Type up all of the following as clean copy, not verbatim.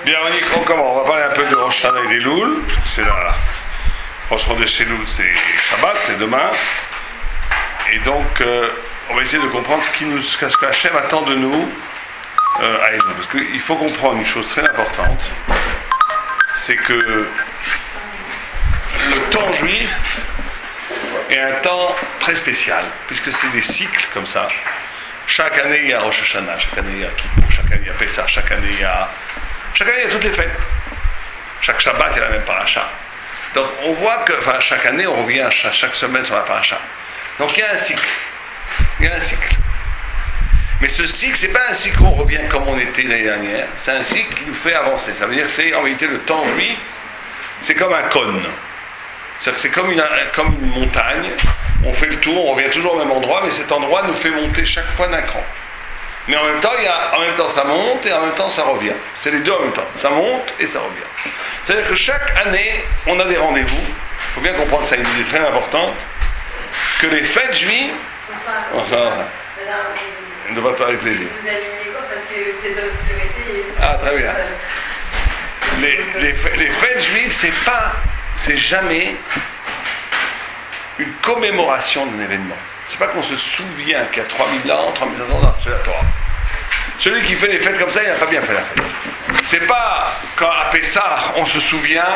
Bien, on commence. On va parler un peu de Rosh Hashanah et des Louls. C'est la Rosh Chodesh Elul, c'est Shabbat, c'est demain. Et donc, on va essayer de comprendre ce que Hachem attend de nous à Elul. Parce qu'il faut comprendre une chose très importante, c'est que le temps juif est un temps très spécial, puisque c'est des cycles comme ça. Chaque année, il y a Rosh Hashanah, chaque année, il y a Kippour, chaque année, il y a Pessah, chaque année, il y a toutes les fêtes. Chaque Shabbat, il y a la même paracha. Donc, on voit que, chaque année, on revient chaque semaine sur la paracha. Donc, il y a un cycle. Mais ce cycle, c'est pas un cycle où on revient comme on était l'année dernière. C'est un cycle qui nous fait avancer. Ça veut dire que c'est, en réalité, le temps juif, c'est comme un cône. C'est-à-dire que c'est comme une montagne. On fait le tour, on revient toujours au même endroit, mais cet endroit nous fait monter chaque fois d'un cran. Mais en même temps, ça monte et en même temps, ça revient. C'est les deux en même temps. Ça monte et ça revient. C'est-à-dire que chaque année, on a des rendez-vous. Il faut bien comprendre ça, une idée très importante, que les fêtes juives... On ne va pas avec plaisir. Vous allumez quoi parce que vous êtes dans l'obscurité. Ah, très bien. Les fêtes juives, c'est jamais une commémoration d'un événement. C'est pas qu'on se souvient qu'il y a 3000 ans, 3500 ans, c'est la Torah. Celui qui fait les fêtes comme ça, il n'a pas bien fait la fête. C'est pas quand à Pessah, on se souvient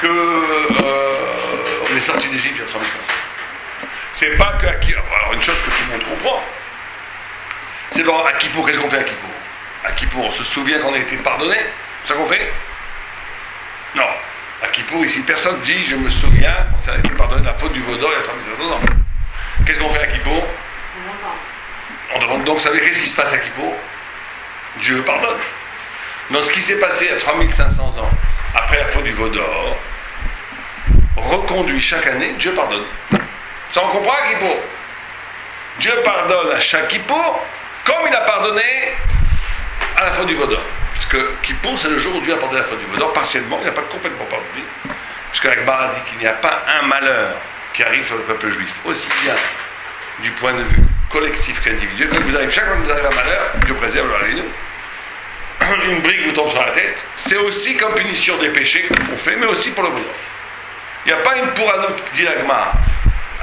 qu'on est sorti d'Égypte il y a 3500 ans. C'est pas que alors une chose que tout le monde comprend. C'est bon, à Kippour, qu'est-ce qu'on fait à Kippour? À Kippour, on se souvient qu'on a été pardonné? C'est ça qu'on fait? Non. À Kippour, ici, personne dit je me souviens qu'on a été pardonné de la faute du Vaudor il y a 3500 ans. Qu'est-ce qu'on fait à Kippour? On demande donc, vous savez, qu'est-ce qui se passe à Kippour? Dieu pardonne. Donc, ce qui s'est passé il y a 3500 ans, après la faute du Vaudor, reconduit chaque année, Dieu pardonne. Ça, on comprend à Kippour? Dieu pardonne à chaque Kippour, comme il a pardonné à la faute du Vaudor. Puisque Kippour, c'est le jour où Dieu a pardonné la faute du Vaudor, partiellement, il n'a pas complètement pardonné. Puisque la Gemara dit qu'il n'y a pas un malheur qui arrive sur le peuple juif, aussi bien du point de vue collectif qu'individuel. Chaque fois que vous arrivez à un malheur, Dieu préserve le une brique vous tombe sur la tête, c'est aussi comme punition des péchés qu'on fait, mais aussi pour le Vaudor. Il n'y a pas une pour un autre, dit la Gemara,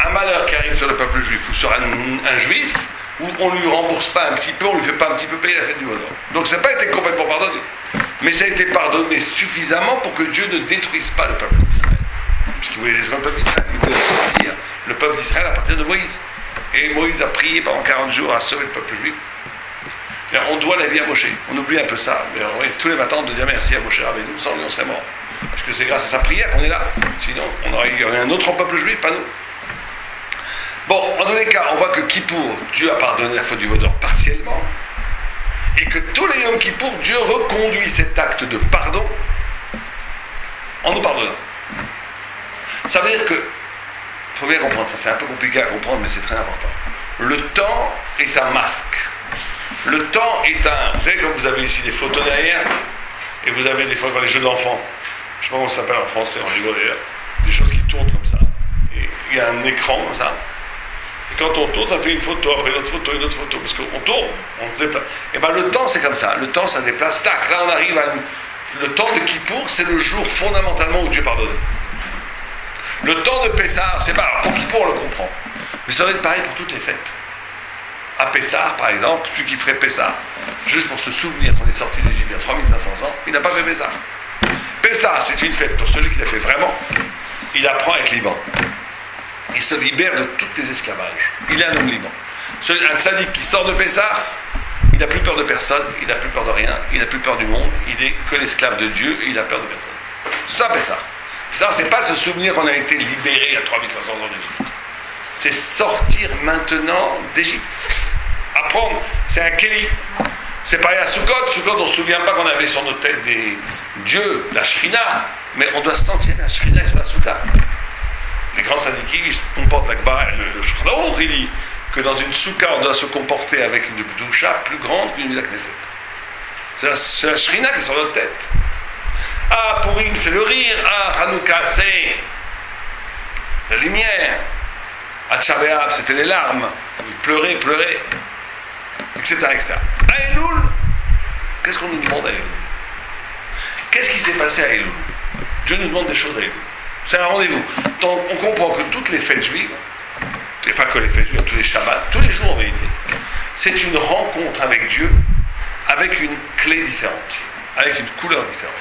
un malheur qui arrive sur le peuple juif ou sur un juif, où on ne lui rembourse pas un petit peu, on ne lui fait pas un petit peu payer la fête du Vaudor. Donc ça n'a pas été complètement pardonné. Mais ça a été pardonné suffisamment pour que Dieu ne détruise pas le peuple d'Israël. Puisqu'il voulait détruire le peuple d'Israël. Il voulait sortir le peuple d'Israël à partir de Moïse. Et Moïse a prié pendant 40 jours à sauver le peuple juif. Et on doit la vie à Moshe. On oublie un peu ça. Mais tous les matins, on doit dire merci à Moshe Rabbeinu. Sans lui, on serait mort. Parce que c'est grâce à sa prière qu'on est là. Sinon, il y aurait un autre peuple juif, pas nous. Bon, en tous les cas, on voit que Kippour, Dieu a pardonné la faute du Vaudor partiellement, et que tous les Yom Kippour, Dieu reconduit cet acte de pardon en nous pardonnant. Ça veut dire que, il faut bien comprendre ça, c'est un peu compliqué à comprendre, mais c'est très important. Le temps est un masque. Le temps est un... Vous savez, comme vous avez ici des photos derrière, et vous avez des fois dans les jeux d'enfants, je ne sais pas comment ça s'appelle en français, en rigole d'ailleurs, des choses qui tournent comme ça, et il y a un écran comme ça. Et quand on tourne, ça fait une photo, après une autre photo, parce qu'on tourne, on se déplace. Et bien le temps, c'est comme ça. Le temps, ça déplace. Tac, là, on arrive à le temps de Kippour, c'est le jour fondamentalement où Dieu pardonne. Le temps de Pessah, c'est pas... Alors, pour Kippour, on le comprend. Mais ça va être pareil pour toutes les fêtes. À Pessah, par exemple, celui qui ferait Pessah, juste pour se souvenir qu'on est sorti d'Égypte il y a 3500 ans, il n'a pas fait Pessah. Pessah, c'est une fête pour celui qui l'a fait vraiment. Il apprend à être libre. Il se libère de tous les esclavages. Il est un homme libre. Un tzaddik qui sort de Pessah, il n'a plus peur de personne, il n'a plus peur de rien, il n'a plus peur du monde, il n'est que l'esclave de Dieu et il n'a peur de personne. C'est ça, Pessah. Pessah, c'est pas se souvenir qu'on a été libéré il y a 3500 ans d'Égypte. C'est sortir maintenant d'Égypte. Apprendre, c'est un kéli. C'est pareil à Sukkot. Sukkot, on ne se souvient pas qu'on avait sur nos têtes des dieux, la Shrina, mais on doit sentir la Shrina sur la Soukha. Les grands syndiqués, ils comportent le Shulchan, il dit que dans une soukha, on doit se comporter avec une Kedusha plus grande qu'une Mila Knesset. C'est la Shrina qui est sur notre tête. Ah, Purim, c'est le rire. Ah, Hanouka, c'est la lumière. À Tisha B'Av, c'était les larmes. Pleurer, etc. À Elul, Qu'est-ce qu'on nous demande à Elul? Qu'est-ce qui s'est passé à Elul? Dieu nous demande des choses à Elul. C'est un rendez-vous. Donc on comprend que toutes les fêtes juives, et pas que les fêtes juives, tous les Shabbats, tous les jours en vérité, c'est une rencontre avec Dieu avec une clé différente, avec une couleur différente.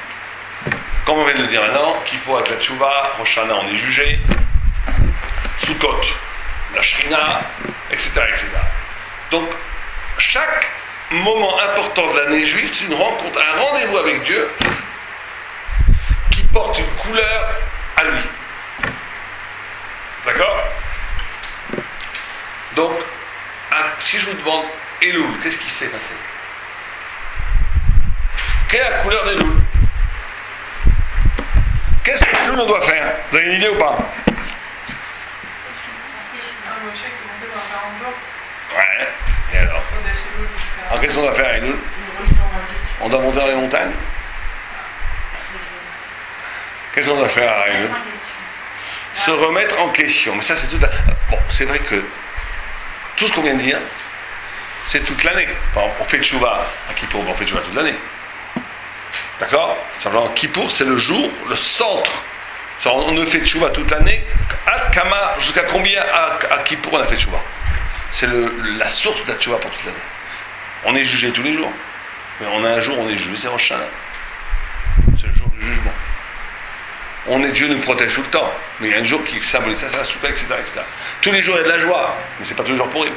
Comme on vient de le dire maintenant, Kippour avec la Tchouva, Rosh Hashanah on est jugé, Sukkot, la Shrina, etc., etc. Donc chaque moment important de l'année juive, c'est une rencontre, un rendez-vous avec Dieu qui porte une couleur à lui. D'accord? Donc, si je vous demande Elul, qu'est-ce qui s'est passé? Quelle est la couleur d'Elul? Qu'est-ce que Elul on doit faire? Vous avez une idée ou pas? Ouais, et alors? Alors qu'est-ce qu'on doit faire à Elul? On doit monter dans les montagnes? Qu'est-ce qu'on doit faire à Elul? Se remettre en question. Mais ça c'est tout. Bon, c'est vrai que tout ce qu'on vient de dire, c'est toute l'année. On fait Tchouva à Kippour, on fait Tchouva toute l'année. D'accord? Simplement, Kippour, c'est le jour, le centre. On ne fait Tchouva toute l'année. Kama, jusqu'à combien à Kippour on a fait Tchouva? C'est la source de la Tchouva pour toute l'année. On est jugé tous les jours. Mais on a un jour, on est jugé, c'est Rosh Hashanah. C'est le jour du jugement. Dieu nous protège tout le temps. Mais il y a un jour qui symbolise ça, c'est la Souka, etc., etc. Tous les jours, il y a de la joie. Mais c'est pas tous les jours pour eux.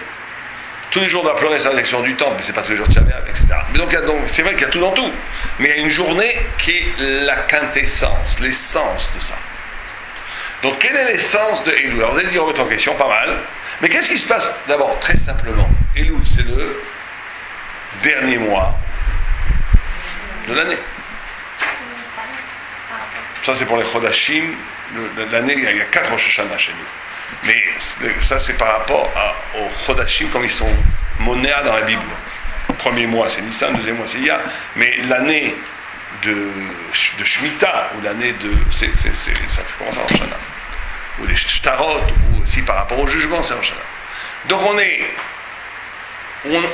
Tous les jours, on doit pleurer sur l'élection du temple, mais c'est pas tous les jours de Tchaviab, etc. Mais donc, c'est vrai qu'il y a tout dans tout. Mais il y a une journée qui est la quintessence, l'essence de ça. Donc, quelle est l'essence de Elul? Alors, vous allez dire, remettre en question, pas mal. Mais qu'est-ce qui se passe? D'abord, très simplement, Elul, c'est le dernier mois de l'année. Ça, c'est pour les Chodashim. L'année, il y a 4 Rosh Hashanah chez nous. Mais ça, c'est par rapport aux Chodashim, comme ils sont monnayés dans la Bible. Le premier mois, c'est Nissan, le deuxième mois, c'est Iyar. Mais l'année de Shemitah, ou l'année de... ça fait comment ça, Rosh Hashanah? Ou les Shtarot, ou aussi par rapport au jugement, c'est Rosh Hashanah. Donc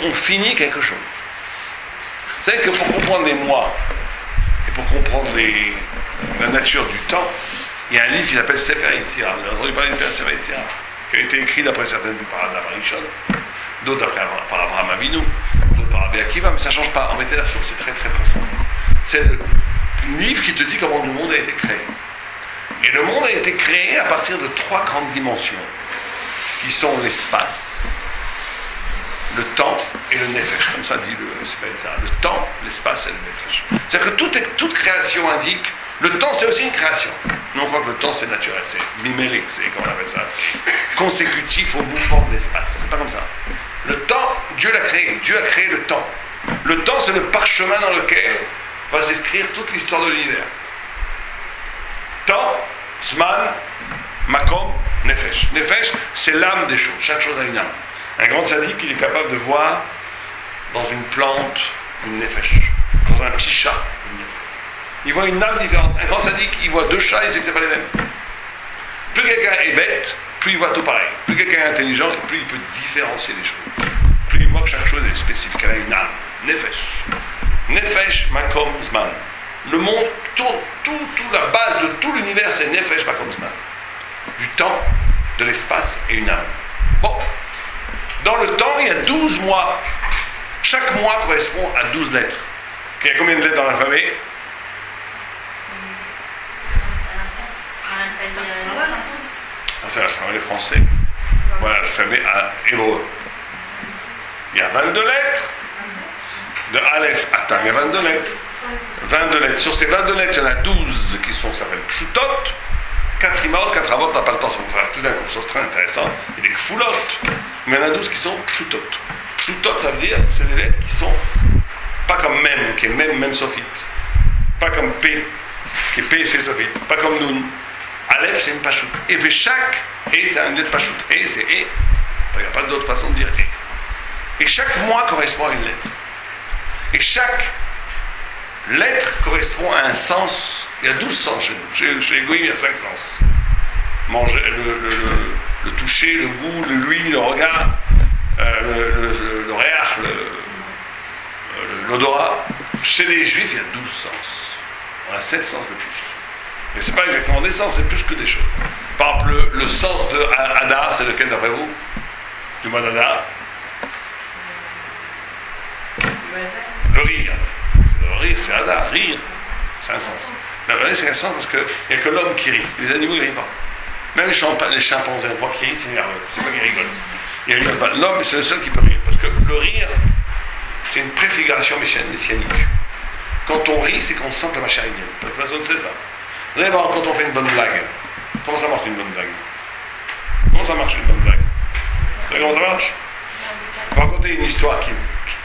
on finit quelque chose. Vous savez que pour comprendre les mois, et pour comprendre la nature du temps, il y a un livre qui s'appelle Sefer Yetzirah. Vous avez entendu parler de Sefer Yetzirah, qui a été écrit d'après certaines par Adam Rishon, d'autres par Abraham Avinu, d'autres par Rabbi Akiva, mais ça ne change pas. En réalité, la source est très très profonde. C'est le livre qui te dit comment le monde a été créé. Et le monde a été créé à partir de 3 grandes dimensions, qui sont l'espace, le temps et le nefesh. Comme ça dit le Sefer Yetzirah. Le temps, l'espace et le nefesh. C'est-à-dire que toute création indique. Le temps, c'est aussi une création. Non, on croit que le temps, c'est naturel, c'est mimélé, c'est comment on appelle ça, c'est consécutif au mouvement de l'espace. C'est pas comme ça. Le temps, Dieu l'a créé. Dieu a créé le temps. Le temps, c'est le parchemin dans lequel va s'inscrire toute l'histoire de l'univers. Temps, Zman, Makom, Nefesh. Nefesh, c'est l'âme des choses. Chaque chose a une âme. Un grand sadique, il est capable de voir dans une plante une Nefesh. Dans un petit chat, une Nefesh. Il voit une âme différente. Un grand sadique, il voit 2 chats, il sait que ce n'est pas les mêmes. Plus quelqu'un est bête, plus il voit tout pareil. Plus quelqu'un est intelligent, plus il peut différencier les choses. Plus il voit que chaque chose est spécifique, elle a une âme. Nefesh. Nefesh, Makom, Zman. Le monde tourne, la base de tout l'univers, c'est Nefesh, Makom, Zman. Du temps, de l'espace et une âme. Bon. Dans le temps, il y a 12 mois. Chaque mois correspond à 12 lettres. Il y a combien de lettres dans l'alphabet? Ça, c'est l'alphabet français. Voilà l'alphabet hébreu. Il y a 22 lettres. De Aleph à Tam, il y a 22 lettres. 22 lettres. Sur ces 22 lettres, il y en a 12 qui s'appellent Pshutot. 4 imaot, 4 avot, on n'a pas le temps de faire tout d'un coup, c'est très intéressant. Il y a des Kfulot. Mais il y en a 12 qui sont Pshutot. Pshutot, ça veut dire c'est des lettres qui sont pas comme Mem, qui est Mem Sophite. Pas comme P, qui est P fait Sophite. Pas comme Nun. Aleph, c'est une Pashut. Et fait chaque E, c'est une lettre Pashut. E, c'est E. Il n'y a pas d'autre façon de dire E. Et chaque mois correspond à une lettre. Et chaque lettre correspond à un sens. Il y a 12 sens chez nous. Chez les Goïm, il y a 5 sens. Manger, le toucher, le goût, l'ouïe, le regard, le réach, l'odorat. Chez les Juifs, il y a 12 sens. On a 7 sens de plus. Mais ce n'est pas exactement des sens, c'est plus que des choses. Par exemple, le sens de Hadar, c'est lequel d'après vous? Du mois d'Hadar? Le rire. Le rire, c'est Hadar. Rire, c'est un sens. La vérité, c'est un sens parce qu'il n'y a que l'homme qui rit. Les animaux, ils ne rient pas. Même les chimpanzés, on croit qu'ils rient, c'est nerveux. C'est pas qu'ils rigolent. Ils rigolent pas. L'homme, c'est le seul qui peut rire. Parce que le rire, c'est une préfiguration messianique. Quand on rit, c'est qu'on sent que la machine vient. Parce que personne sait ça. Vous allez voir, quand on fait une bonne blague, comment ça marche une bonne blague? Comment ça marche une bonne blague? Vous savez comment ça marche? On va raconter une histoire qui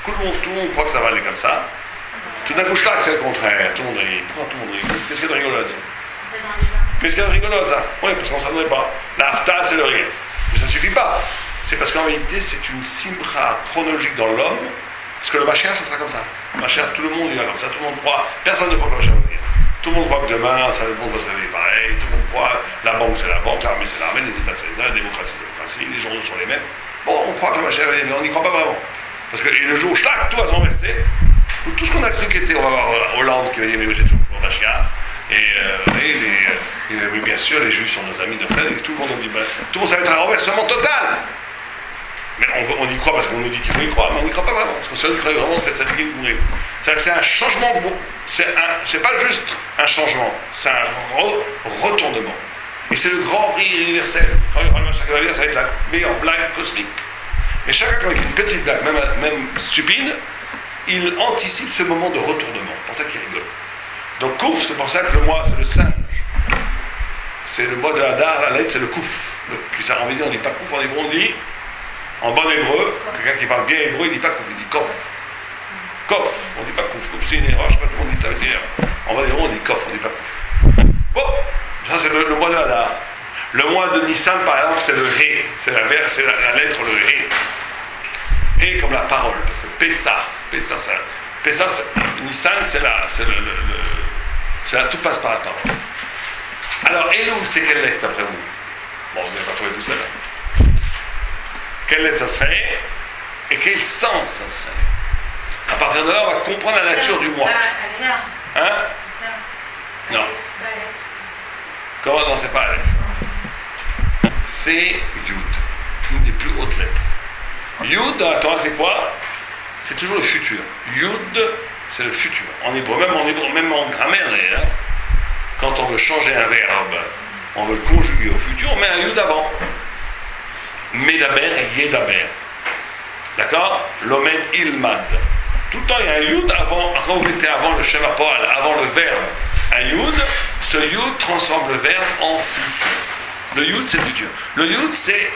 tout le monde croit que ça va aller comme ça. Tout d'un coup, je claque, c'est le contraire. Tout le monde rit. Pourquoi tout le monde rit? Qu'est-ce qu'il y a de rigolo là-dessus? Qu'est-ce qu'il y a de rigolo là-dessus? Oui, parce qu'on ne s'attendait pas. La hafta, c'est le rire. Mais ça ne suffit pas. C'est parce qu'en réalité, c'est une simra chronologique dans l'homme. Parce que le Mashiach, ça sera comme ça. Le Mashiach, tout le monde y va comme ça. Tout le monde croit. Personne ne croit que le Mashiach va venir. Tout le monde croit que demain, le monde va se réveiller pareil. Tout le monde croit la banque, c'est la banque, l'armée, c'est l'armée, les États, c'est les États, la démocratie, c'est la démocratie, les journaux sont les mêmes. Bon, on croit que le Mashiach va venir, mais on n'y croit pas vraiment. Parce que le jour où tout va se renverser, tout ce qu'on a cru qu'était, on va voir Hollande qui va dire, mais j'ai toujours pour le Mashiach. Mais bien sûr, les Juifs sont nos amis de frères, et tout le monde nous dit, tout le monde, ça va être un renversement total. Mais on y croit parce qu'on nous dit qu'il faut y croire, mais on n'y croit pas vraiment. Parce que si on y croit vraiment, ça fait mourir. C'est-à-dire que c'est un changement, c'est pas juste un changement, c'est un retournement. Et c'est le grand rire universel. Quand il y aura le Mashiach qui va venir, ça va être la meilleure blague cosmique. Mais chacun, quand il dit une petite blague, même stupide, il anticipe ce moment de retournement. C'est pour ça qu'il rigole. Donc Kouf, c'est pour ça que le mois, c'est le singe. C'est le mois de Hadar, la lettre, c'est le Kouf. Ça en on dit pas Kouf, en hébreu, on dit, en bon hébreu, quelqu'un qui parle bien hébreu, il dit pas Kouf, il dit Kof. Kof, on dit pas Kouf. Kouf, c'est une erreur, je sais pas tout le monde dit ça, mais c'est une erreur. En bon hébreu, on dit Kof, on dit pas Kouf. Bon, ça c'est le mois de Hadar. Le mois de Nissan, par exemple, c'est le Ré. C'est la lettre, le Ré. Ré comme la parole, parce que Pessah, Nissan, c'est là, tout passe par la parole. Alors, Elul, c'est quelle lettre d'après vous? Bon, vous n'avez pas trouvé tout seul. Hein. Quelle lettre ça serait? Et quel sens ça serait? À partir de là, on va comprendre la nature du mois. Hein? Non. Comment? Non, c'est pas la lettre. C'est Yud, une des plus hautes lettres. Yud, dans la Torah, c'est quoi? C'est toujours le futur. Yud, c'est le futur. En hébreu, même en grammaire d'ailleurs, quand on veut changer un verbe, on veut le conjuguer au futur, on met un Yud avant. Medaber et Yedaber. D'accord? L'omen ilmad. Tout le temps, il y a un Yud avant, quand vous mettez avant le Shem HaPoal, avant le verbe, un Yud, ce Yud transforme le verbe en futur. Le Yud, c'est le futur. Le Yud, c'est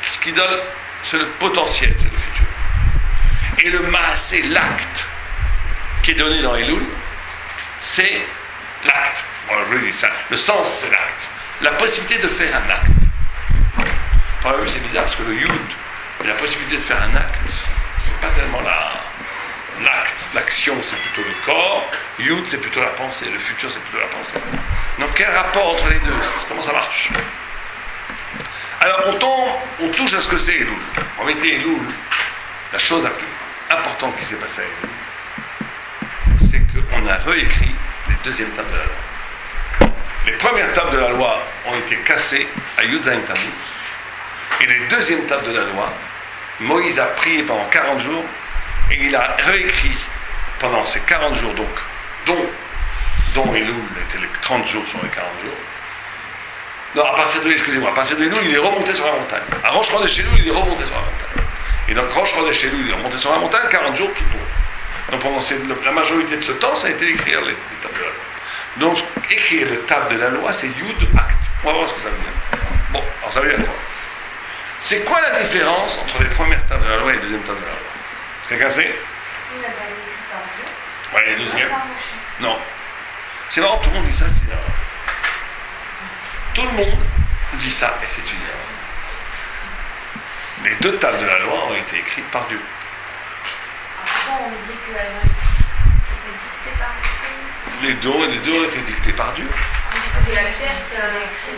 ce qui donne, c'est le potentiel, c'est le futur. Et le Maasé, l'acte, qui est donné dans Elul, c'est l'acte. Bon, je vous dis ça. Le sens, c'est l'acte. La possibilité de faire un acte. Enfin, c'est bizarre parce que le Yud, la possibilité de faire un acte, c'est pas tellement l'acte, l'action, c'est plutôt le corps. Yud, c'est plutôt la pensée. Le futur, c'est plutôt la pensée. Donc, quel rapport entre les deux? Comment ça marche? Alors, on touche à ce que c'est Elul. En réalité, Elul, la chose la plus importante qui s'est passée à Elul, c'est qu'on a réécrit les deuxièmes tables de la loi. Les premières tables de la loi ont été cassées à Yud Zayin Tammuz. Et les deuxièmes tables de la loi, Moïse a prié pendant 40 jours et il a réécrit pendant ces 40 jours, dont Elul était les 30 jours sur les 40 jours. Non, à partir de Elul, il est remonté sur la montagne. À Rosh Chodesh Elul, il est remonté sur la montagne. Et donc Rosh Chodesh Elul, il est remonté sur la montagne, 40 jours qui pour. Donc pendant la majorité de ce temps, ça a été d'écrire les tables de la loi. Donc écrire les tables de la loi, c'est Yud acte. On va voir ce que ça veut dire. Bon, alors ça veut dire quoi? C'est quoi la différence entre les premières tables de la loi et les deuxièmes tables de la loi? Quelqu'un sait? Ouais, les deuxièmes. Non. C'est marrant, tout le monde dit ça, c'est une erreur. Tout le monde dit ça et c'est une erreur. Les deux tables de la loi ont été écrites par Dieu. Pourquoi on dit que c'était dicté par Dieu? Les deux ont été dictés par Dieu. C'est la pierre qui a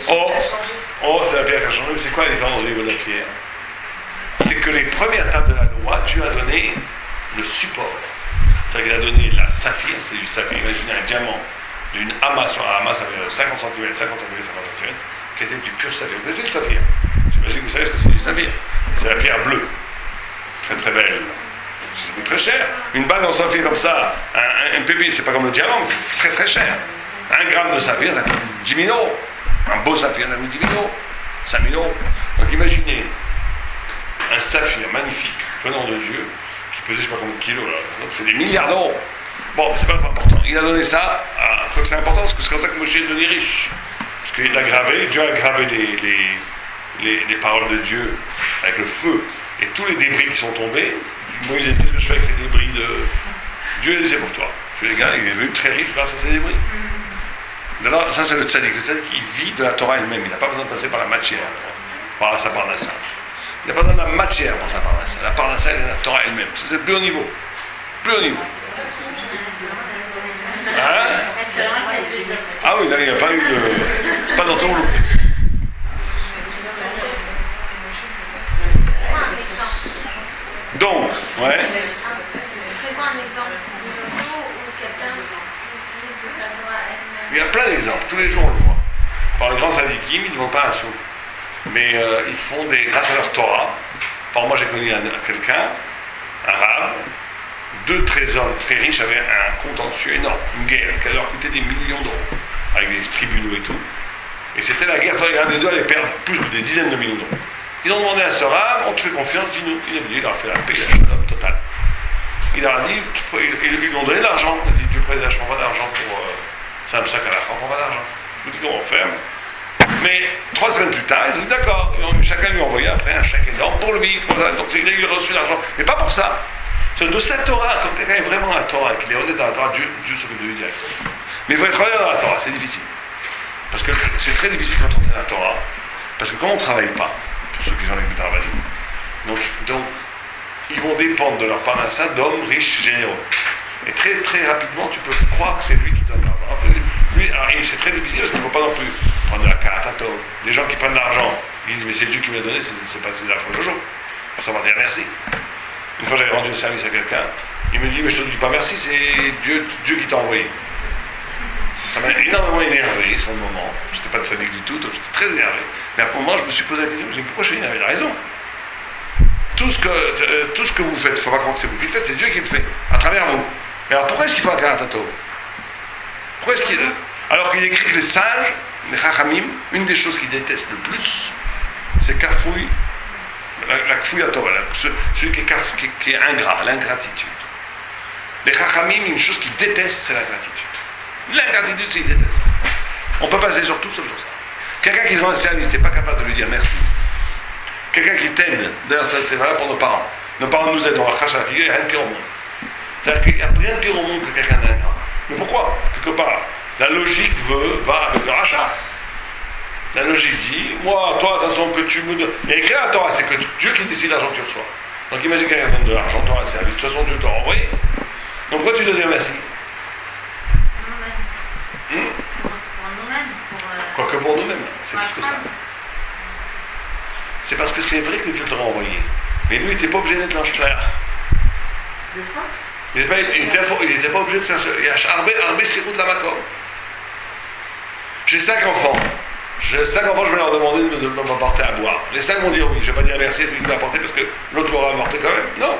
changé. Oh, c'est la pierre qui a changé. Mais c'est quoi la différence au niveau de la pierre? C'est que les premières tables de la loi, Dieu a donné le support. C'est-à-dire qu'il a donné la saphir, c'est du saphir. Imaginez un diamant d'une amas sur un amas, ça veut dire 50 cm, 50 cm, 50 cm, qui était du pur saphir. Vous connaissez le saphir? J'imagine que vous savez ce que c'est du saphir. C'est la pierre bleue. Très très belle. Ça coûte très cher. Une bague en saphir comme ça, une pépite, c'est pas comme le diamant, mais c'est très très cher. 1 gramme de saphir, ça coûte 10 000 €. Un beau saphir, ça coûte 10 000 €, 5 000 €. Donc imaginez un saphir magnifique venant de Dieu, qui pesait je sais pas combien de kilos, là. Donc c'est des milliards d'euros. Bon, mais c'est pas important. Il a donné ça, il faut que c'est important, parce que c'est comme ça que Moshe est devenu riche. Parce qu'il a gravé, Dieu a gravé les paroles de Dieu avec le feu, et tous les débris qui sont tombés, Moïse a dit, qu'est-ce que je fais avec ces débris de... Dieu a dit, c'est pour toi. Tu es les gars, il est devenu très riche grâce à ces débris. Alors, ça c'est le tzaddik. Le tzaddik, il vit de la Torah elle-même. Il n'a pas besoin de passer par la matière, par sa parnassa. Il n'a pas besoin de la matière pour sa parnassa. La parnassa, elle est la Torah elle-même. C'est le plus haut niveau. Plus haut niveau. Hein? Ah oui, là, il n'y a pas eu de... Pas dans ton loup. Donc, ouais. Il y a plein d'exemples, tous les jours on le voit. Par les grands sadikim, ils ne vont pas un sou. Mais ils font grâce à leur Torah. Par exemple, moi j'ai connu quelqu'un, un arabe, 2 très hommes très riches avaient un contentieux énorme, une guerre qui allait leur coûter des millions d'euros, avec des tribunaux et tout. Et c'était la guerre, un des deux allait perdre plus de des dizaines de millions d'euros. Ils ont demandé à ce arabe, on te fait confiance, dis-nous. Il est venu, il leur a fait la paix, la shalom totale. Il leur a dit, ils lui ont donné de l'argent. Il a dit, Dieu président, je ne prends pas d'argent pour... c'est un sac à la fin, on ne prend pas d'argent. Je vous dis comment on fait. Mais 3 semaines plus tard, ils ont dit d'accord. Chacun lui a envoyé après un chèque énorme pour lui. Donc il a reçu l'argent. Mais pas pour ça. C'est de sa Torah. Quand quelqu'un est vraiment dans la Torah et qu'il est honnête dans la Torah, Dieu s'occupe de lui directement. Mais il faut être honnête dans la Torah, c'est difficile. Parce que c'est très difficile quand on est dans la Torah. Parce que quand on ne travaille pas, pour ceux qui ont les bêta, donc ils vont dépendre de leur parnassa d'hommes riches, généreux. Et très très rapidement, tu peux croire que c'est lui qui donne l'argent. Et c'est très difficile parce qu'il ne faut pas non plus prendre de la karatato. Les gens qui prennent de l'argent, ils disent mais c'est Dieu qui me l'a donné, c'est pas de la foi jojo. Pour savoir dire merci. Une fois j'avais rendu un service à quelqu'un, il me dit mais je te dis pas merci, c'est Dieu qui t'a envoyé. Ça m'a énormément énervé sur le moment. Je n'étais pas de sadique du tout, donc j'étais très énervé. Mais à un moment je me suis posé la question, je me suis dit pourquoi je suis énervé? Il a raison. Tout ce que vous faites, il ne faut pas croire que c'est vous qui le faites, c'est Dieu qui le fait, à travers vous. Mais alors pourquoi est-ce qu'il faut un karatato? Pourquoi est-ce qu'il... Alors qu'il écrit que les sages, les chachamim, une des choses qu'ils détestent le plus, c'est kafouille, la kfouille à Torah, celui qui est ingrat, l'ingratitude. Les chachamim, une chose qu'ils détestent, c'est l'ingratitude. L'ingratitude, c'est qu'ils détestent ça. On peut passer sur tout sauf sur ça. Quelqu'un qui rend un service, tu n'es pas capable de lui dire merci. Quelqu'un qui t'aide, d'ailleurs ça c'est valable pour nos parents. Nos parents nous aident, on leur crache à la figure, il n'y a rien de pire au monde. C'est-à-dire qu'il n'y a rien de pire au monde que quelqu'un d'ingrat. Mais pourquoi? Quelque part, la logique va avec le rachat. La logique dit, moi, toi, attention que tu me donnes. Il y a écrit à la Torah, c'est que Dieu qui décide l'argent que tu reçois. Donc imagine quelqu'un donne de l'argent, tu auras un service. De toute façon, Dieu t'a envoyé. Donc pourquoi tu dois dire merci? Pour nous-mêmes. Quoique pour nous-mêmes, c'est plus que ça. C'est parce que c'est vrai que Dieu te l'a envoyé. Mais lui, il n'était pas obligé d'être l'ange-clair. Il n'était pas obligé de faire ça. J'ai 5 enfants. Je vais leur demander de m'apporter à boire. Les 5 vont dire oui, je ne vais pas dire merci à celui qui m'a apporté parce que l'autre m'aura apporté quand même. Non.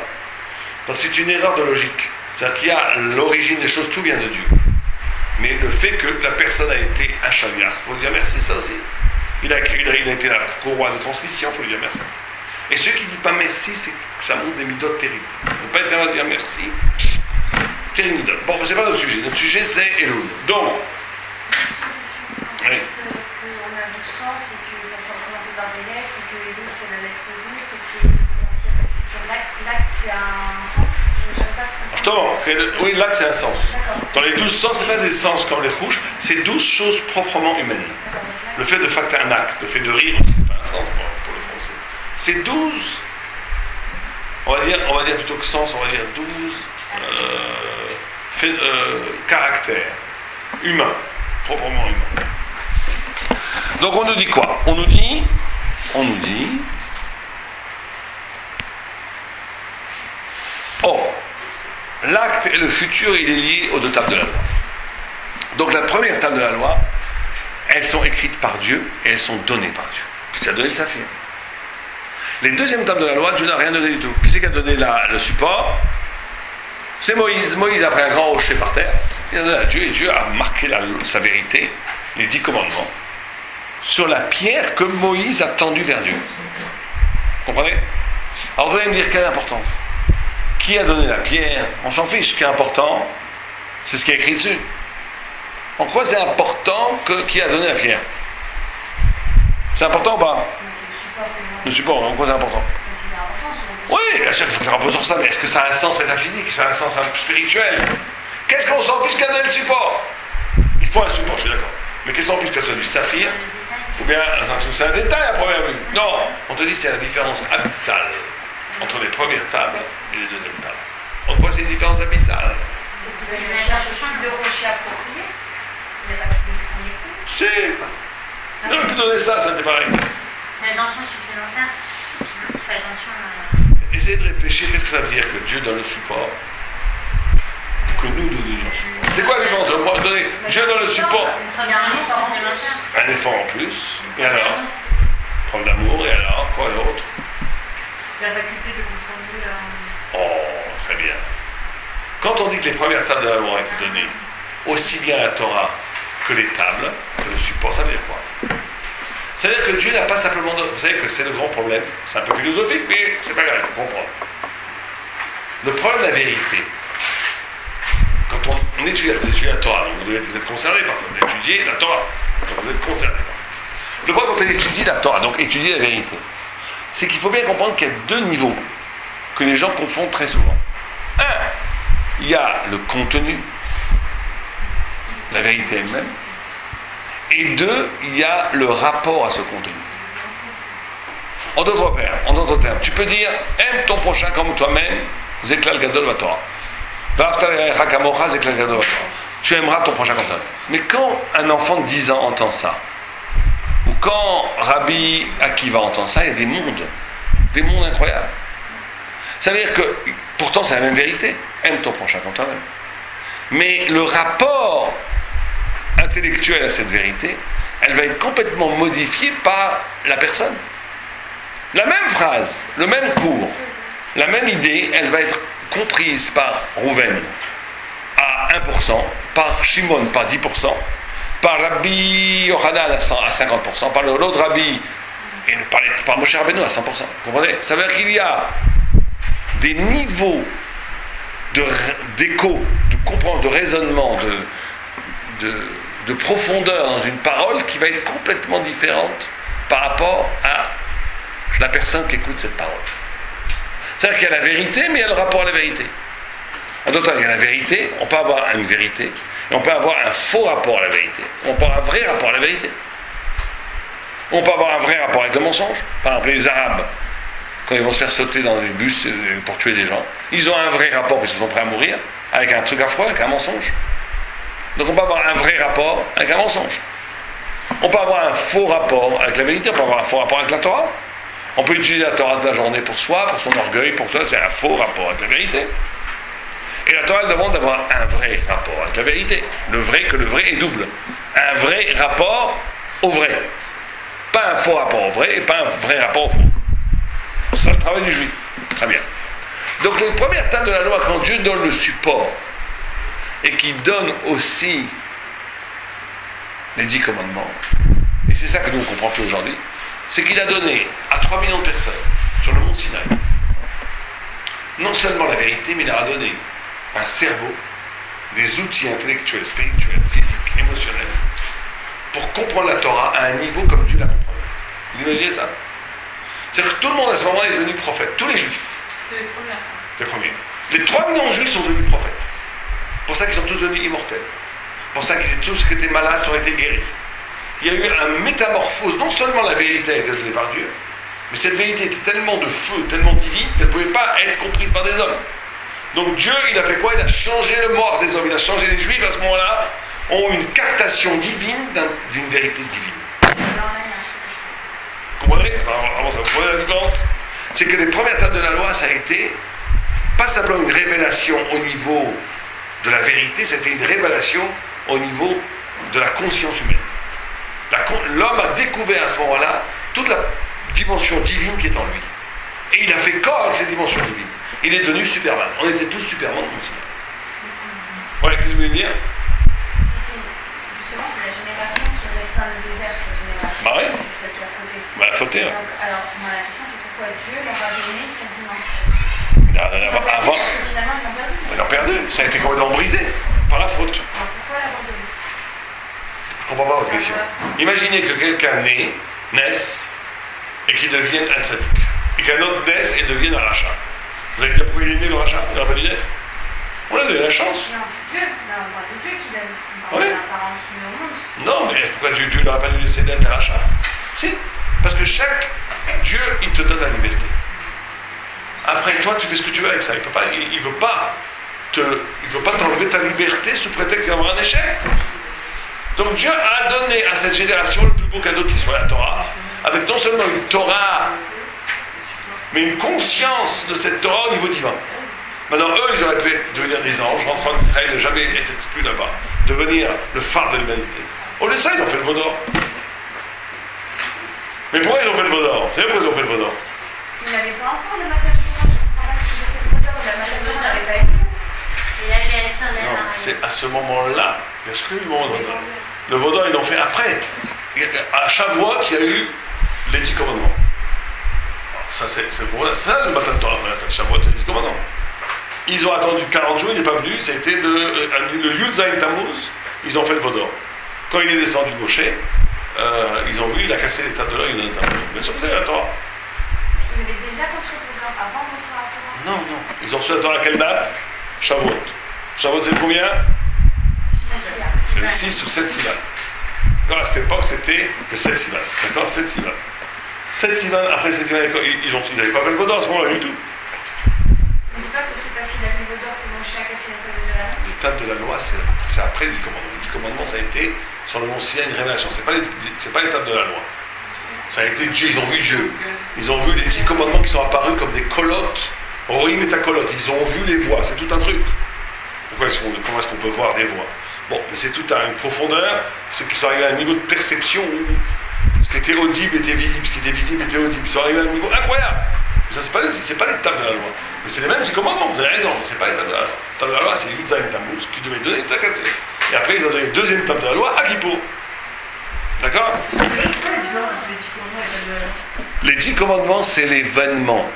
Donc c'est une erreur de logique. C'est-à-dire qu'il y a l'origine des choses, tout vient de Dieu. Mais le fait que la personne a été un chaliar, il faut dire merci, ça aussi. Il a été la courroie de transmission, il faut lui dire merci. Et ceux qui ne disent pas merci, c'est que ça montre des midotes terribles. Ne pas être capable de dire merci, terrible midote. Bon, c'est pas notre sujet. Notre sujet, c'est Elul. Donc, oui. On a 12 sens et que c'est représenté par des lettres et que Elul c'est la lettre U, que c'est le potentiel futur. L'acte c'est un sens. Je n'avais pas ce Justement, oui, l'acte c'est un sens. Dans les 12 sens, c'est pas des sens comme les couches, c'est 12 choses proprement humaines. Le fait de faire un acte, le fait de rire, c'est pas un sens pour le français. C'est 12, on va dire plutôt que sens, on va dire 12 caractères humains, proprement humains. Donc on nous dit quoi? On nous dit oh, l'acte et le futur, il est lié aux deux tables de la loi. Donc la première table de la loi, elles sont écrites par Dieu et elles sont données par Dieu. Puisqu'il a donné le saphir. Les deuxièmes tables de la loi, Dieu n'a rien donné du tout. Qui c'est qui a donné le support? C'est Moïse. Moïse a pris un grand rocher par terre, il a donné à Dieu, et Dieu a marqué sa vérité, les 10 commandements, sur la pierre que Moïse a tendue vers Dieu. Vous comprenez? Alors vous allez me dire, quelle importance? Qui a donné la pierre? On s'en fiche, ce qui est important, c'est ce qui est écrit dessus. En quoi c'est important qui a donné la pierre? C'est important ou pas? Le support, en quoi c'est important? Oui, bien sûr qu'il faut que ça repose sur ça, mais est-ce que ça a un sens métaphysique? Ça a un sens spirituel? Qu'est-ce qu'on s'en fiche qui a donné le support? Il faut un support, je suis d'accord. Mais qu'est-ce qu'on fiche, que ce soit du saphir? Ou bien, c'est un détail à première vue. Non, on te dit que c'est la différence abyssale entre les premières tables et les deuxièmes tables. En quoi c'est une différence abyssale? C'est qu'il cherche le rocher approprié. Il n'a pas quitté du premier coup. Si. Il aurait pu donner ça n'était pareil. C'est l'intention supplémentaire. Fais attention à... Essayez de réfléchir, qu'est-ce que ça veut dire que Dieu donne le support? Que nous donnions le support. C'est quoi la différence de donner Dieu donne le support? Il y a un effort supplémentaire. Un effort en plus. Et alors? Preuve d'amour, et alors? Quoi d'autre? La faculté de comprendre mieux la... Oh, très bien. Quand on dit que les premières tables de la loi ont été données, aussi bien la Torah que les tables, que le support, ça veut dire quoi? Ça veut dire que Dieu n'a pas simplement... Vous savez que c'est le grand problème. C'est un peu philosophique, mais c'est pas grave, il faut comprendre. Le problème de la vérité, quand on étudie la Torah, donc vous êtes concerné par ça, vous étudiez la Torah, donc vous êtes concerné par ça. Le problème quand on étudie la Torah, donc étudier la vérité, c'est qu'il faut bien comprendre qu'il y a deux niveaux que les gens confondent très souvent. Un, il y a le contenu, la vérité elle-même, et deux, il y a le rapport à ce contenu. En d'autres termes, tu peux dire aime ton prochain comme toi-même, Zeklal Gadol Vatorah. Tu aimeras ton prochain comme toi. Mais quand un enfant de 10 ans entend ça, ou quand Rabbi Akiva entend ça, il y a des mondes incroyables. Ça veut dire que, pourtant c'est la même vérité, aime ton prochain comme toi-même. Mais le rapport intellectuel à cette vérité, elle va être complètement modifiée par la personne. La même phrase, le même cours, la même idée, elle va être comprise par Rouven à 1%, par Shimon par 10%, par Rabbi Yochanan à 50%, par l'autre Rabbi, et par Moshe Rabbeinu à 100%. Vous comprenez? Ça veut dire qu'il y a des niveaux d'écho, de compréhension, de raisonnement, de profondeur dans une parole qui va être complètement différente par rapport à la personne qui écoute cette parole. C'est-à-dire qu'il y a la vérité, mais il y a le rapport à la vérité. En d'autres termes, il y a la vérité, on peut avoir une vérité, et on peut avoir un faux rapport à la vérité. On peut avoir un vrai rapport à la vérité. On peut avoir un vrai rapport avec le mensonge. Par exemple, les Arabes, quand ils vont se faire sauter dans les bus pour tuer des gens, ils ont un vrai rapport, parce qu'ils sont prêts à mourir, avec un truc affreux, avec un mensonge. Donc on peut avoir un vrai rapport avec un mensonge. On peut avoir un faux rapport avec la vérité, on peut avoir un faux rapport avec la Torah. On peut utiliser la Torah de la journée pour soi, pour son orgueil, pour toi, c'est un faux rapport avec la vérité. Et la Torah demande d'avoir un vrai rapport avec la vérité. Le vrai, que le vrai est double. Un vrai rapport au vrai. Pas un faux rapport au vrai et pas un vrai rapport au faux. C'est ça le travail du juif. Très bien. Donc les premières tables de la loi, quand Dieu donne le support et qu'il donne aussi les 10 commandements, et c'est ça que nous ne comprenons plus aujourd'hui, c'est qu'il a donné à 3 millions de personnes sur le mont Sinaï non seulement la vérité, mais il leur a donné un cerveau, des outils intellectuels, spirituels, physiques, émotionnels, pour comprendre la Torah à un niveau comme Dieu la comprend. Vous imaginez ça? C'est-à-dire que tout le monde à ce moment est devenu prophète, tous les juifs. C'est les premières. Les premiers. Les 3 millions de juifs sont devenus prophètes. C'est pour ça qu'ils sont tous devenus immortels. C'est pour ça qu'ils tous qui étaient malades ont été guéris. Il y a eu une métamorphose, non seulement la vérité a été donnée par Dieu, mais cette vérité était tellement de feu, tellement divine, qu'elle ne pouvait pas être comprise par des hommes. Donc Dieu, il a fait quoi? Il a changé le mort des hommes, il a changé les juifs à ce moment-là, ont une captation divine d'une vérité divine. Vous comprenez? Vous comprenez la différence? C'est que les premières tables de la loi, ça a été pas simplement une révélation au niveau de la vérité, c'était une révélation au niveau de la conscience humaine. L'homme a découvert à ce moment-là toute la dimension divine qui est en lui. Et il a fait corps avec cette dimension divine. Il est devenu Superman. On était tous Superman aussi. Voilà, qu'est-ce que vous voulez dire? Justement, c'est la génération qui reste dans le désert, cette génération. Bah ouais. Celle qui a fauté. Bah, la fauté, ouais. Donc, alors, moi, la question, c'est pourquoi Dieu leur a donné cette dimension. Avant, Finalement, ils l'ont perdu. ils l'ont perdu. Ça a été complètement brisé par la faute. Alors, pourquoi l'abandonner? Je ne comprends pas votre question. Imaginez que quelqu'un naisse et qu'il devienne un sadique. Et qu'un autre naisse et devienne un rachat. Vous avez dit pourquoi il est né le rachat? Il n'aurait pas dû naître. On a donné la chance. Non, c'est Dieu. Là, on parle de Dieu qui donne. On Oui. parle d'un parent qui met au monde. Non, mais pourquoi Dieu n'aurait pas dû laisser naître un rachat? Si. Parce que chaque Dieu, il te donne la liberté. Après, toi, tu fais ce que tu veux avec ça. Il ne veut pas t'enlever ta liberté sous prétexte qu'il va y avoir un échec. Donc Dieu a donné à cette génération le plus beau cadeau qui soit la Torah, avec non seulement une Torah, mais une conscience de cette Torah au niveau divin. Maintenant, eux, ils auraient pu devenir des anges, rentrer en Israël, ne jamais être exclus là-bas, devenir le phare de l'humanité. Au lieu de ça, ils ont fait le veau d'or. Mais pourquoi ils ont fait le veau d'or? Vous savez pourquoi ils ont fait le veau d'or? Ils n'avaient pas encore le matin de dimanche. Pendant qu'ils ont fait le photo, la matin de dimanche n'avait pas eu. Et là, il est sur l'air. Non, c'est à ce moment-là, parce que le veau d'or, ils l'ont fait après. À Shavuot, il y a eu les 10 commandements. Ça, c'est ça le matin de Torah, on appelle Shavuot, c'est les 10 commandements. Ils ont attendu 40 jours, il n'est pas venu, ça a été le Yud Zayin Tammuz, ils ont fait le veau d'or. Quand il est descendu de Moshe, ils ont vu, il a cassé les tables de l'or, il a Tammuz. Bien sûr, vous avez la Torah. Ils avaient déjà construit le veau d'or avant de recevoir la Torah. Non. Ils ont reçu la Torah à quelle date? Shavuot. Shavuot, c'est combien? C'est le 6 ou 7 Sivan. D'accord, à cette époque, c'était le 7 Sivan. D'accord, 7 Sivan. 7 Sivan, après 7 Sivan, ils n'avaient pas fait le veau d'or à ce moment-là du tout. Ne dis pas que c'est parce qu'il a vu le veau d'or que Moshe a cassé la table de la loi. Les tables de la loi, c'est après les 10 commandements. Les 10 commandements, ça a été sur le mont Sinaï une révélation. C'est pas les tables de la loi. Ça a été Dieu, ils ont vu Dieu. Ils ont vu les 10 commandements qui sont apparus comme des colottes. Rohim et ta colotte. Ils ont vu les voies. C'est tout un truc. Comment est-ce qu'on peut voir des voies? Bon, mais c'est tout à une profondeur. Ceux qui sont arrivés à un niveau de perception où ce qui était audible était visible, ce qui était visible était audible. Ils sont arrivés à un niveau incroyable. Mais ça, c'est pas les tables de la loi. Mais c'est les mêmes 10 commandements, vous avez raison. Mais c'est pas les tables de la loi. Les tables de la loi, c'est Yud Zayin Tammuz qui devait donner ta cassée. Et après, ils ont donné la deuxième table de la loi à Kippour. D'accord? C'est quoi la différence entre les 10 commandements et la table de la loi? Les 10 commandements, c'est l'événement.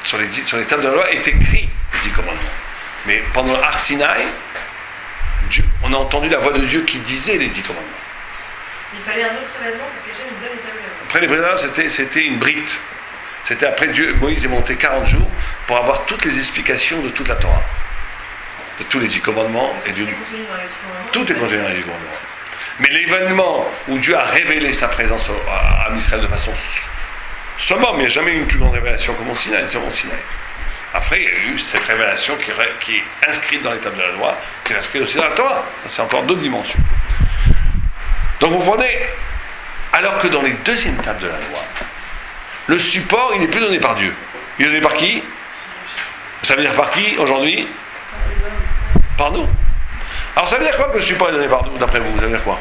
Sur les tables de la loi est écrit les 10 commandements. Mais pendant l'Ar Sinaï, on a entendu la voix de Dieu qui disait les 10 commandements. Il fallait un autre événement pour que j'aime une bonne étape de la loi. Après les précédents, c'était une brite. C'était après Moïse est monté 40 jours pour avoir toutes les explications de toute la Torah. De tous les 10 commandements et du. Tout est contenu dans les 10 commandements. Mais l'événement où Dieu a révélé sa présence à Israël de façon summum, il n'y a jamais eu une plus grande révélation comme au Sinaï, c'est au Sinaï. Après, il y a eu cette révélation qui est inscrite dans les tables de la loi, qui est inscrite aussi dans la Torah. C'est encore d'autres dimensions. Donc vous comprenez, alors que dans les deuxièmes tables de la loi, le support, il n'est plus donné par Dieu. Il est donné par qui? Ça veut dire par qui aujourd'hui? Par nous. Alors ça veut dire quoi que le support est donné par nous, d'après vous? Ça veut dire quoi?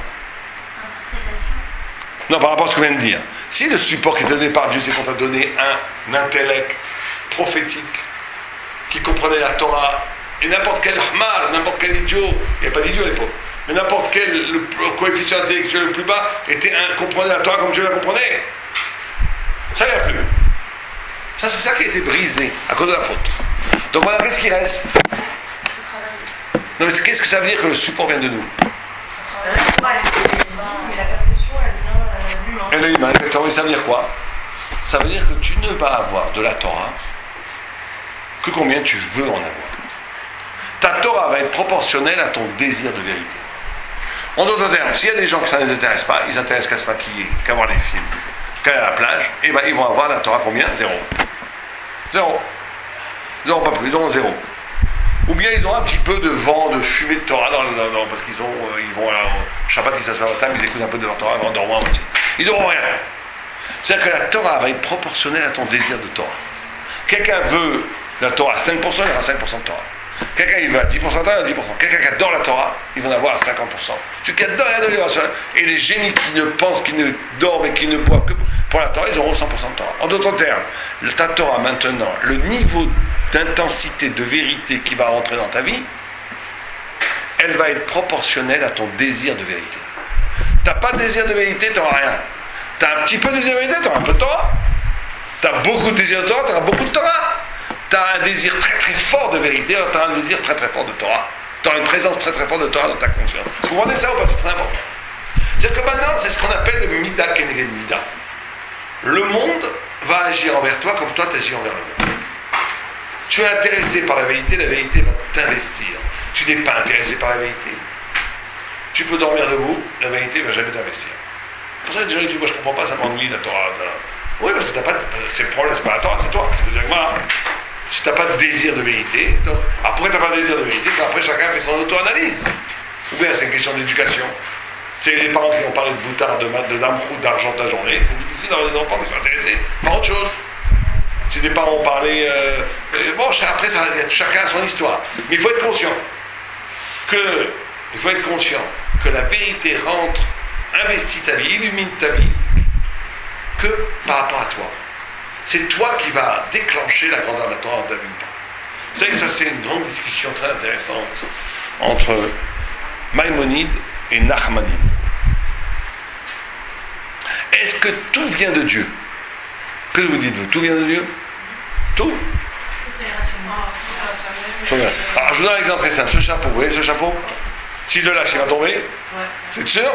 Non, par rapport à ce que je viens de dire. Si le support qui est donné par Dieu, c'est qu'on t'a donné un intellect prophétique qui comprenait la Torah, et n'importe quel hmar, n'importe quel idiot, il n'y a pas d'idiot à l'époque, mais n'importe quel le coefficient intellectuel le plus bas comprenait la Torah comme Dieu la comprenait. Ça, il n'y a plus. Ça, c'est ça qui a été brisé à cause de la faute. Donc voilà, qu'est-ce qui reste? Non, mais qu'est-ce que ça veut dire que le support vient de nous? Mais la perception, elle vient de l'humain. Elle est humaine, exactement. Et ça veut dire quoi? Ça veut dire que tu ne vas avoir de la Torah que combien tu veux en avoir. Ta Torah va être proportionnelle à ton désir de vérité. En d'autres termes, s'il y a des gens que ça ne les intéresse pas, ils s'intéressent qu'à se maquiller, qu'à voir les films, qu'à aller à la plage, et ben ils vont avoir la Torah combien? 0. 0. Ils n'auront pas plus, ils auront 0. Ou bien ils ont un petit peu de vent, de fumée de Torah parce qu'ils vont Shabbat, ils s'assoient à la table, ils écoutent un peu de leur Torah avant de dormir. Ils n'auront rien. C'est-à-dire que la Torah va être proportionnelle à ton désir de Torah. Quelqu'un veut la Torah à 5%, il aura 5% de Torah. Quelqu'un il veut à 10% de Torah, il aura 10%. Quelqu'un qui adore la Torah, il va en avoir à 50%. Celui qui adore, il aura 50%. Et les génies qui ne pensent, qui ne dorment et qui ne boivent que pour la Torah, ils auront 100% de Torah. En d'autres termes, ta Torah maintenant, le niveau d'intensité, de vérité qui va rentrer dans ta vie, elle va être proportionnelle à ton désir de vérité. Tu n'as pas de désir de vérité, tu n'auras rien. Tu as un petit peu de désir de vérité, tu auras un peu de Torah. Tu as beaucoup de désir de Torah, tu auras beaucoup de Torah. Tu as un désir très très fort de vérité, tu as un désir très très fort de Torah. Tu auras une présence très très forte de Torah dans ta conscience. Vous comprenez ça ou pas? C'est très important. C'est-à-dire que maintenant, c'est ce qu'on appelle le Mida Keneged Mida. Le monde va agir envers toi comme toi tu agis envers le monde. Tu es intéressé par la vérité va t'investir. Tu n'es pas intéressé par la vérité. Tu peux dormir debout, la vérité ne va jamais t'investir. Pour ça, il y a des gens qui disent, moi je ne comprends pas, ça m'ennuie la Torah. Oui, parce que t'as pas de... c'est le problème, c'est pas la Torah, c'est toi. Si tu n'as pas de désir de vérité, donc... alors pourquoi tu n'as pas de désir de vérité? Après, chacun fait son auto-analyse. Ou bien c'est une question d'éducation. Tu sais, les parents qui ont parlé de boutard, de d'amrou, d'argent de la journée, c'est difficile d'avoir des enfants qui sont intéressés par autre chose. Si des parents ont parlé... bon, après, chacun a son histoire. Mais il faut être conscient que la vérité rentre, investit ta vie, illumine ta vie, que par rapport à toi. C'est toi qui vas déclencher la grandeur de la Torah dans ta vie. Vous savez que ça, c'est une grande discussion très intéressante entre Maïmonide et Nachmanide. Est-ce que tout vient de Dieu? Que vous dites-vous? Tout vient de Dieu? Tout? Alors, je vous donne un exemple très simple. Ce chapeau, vous voyez ce chapeau? Si je le lâche, il va tomber? C'est sûr?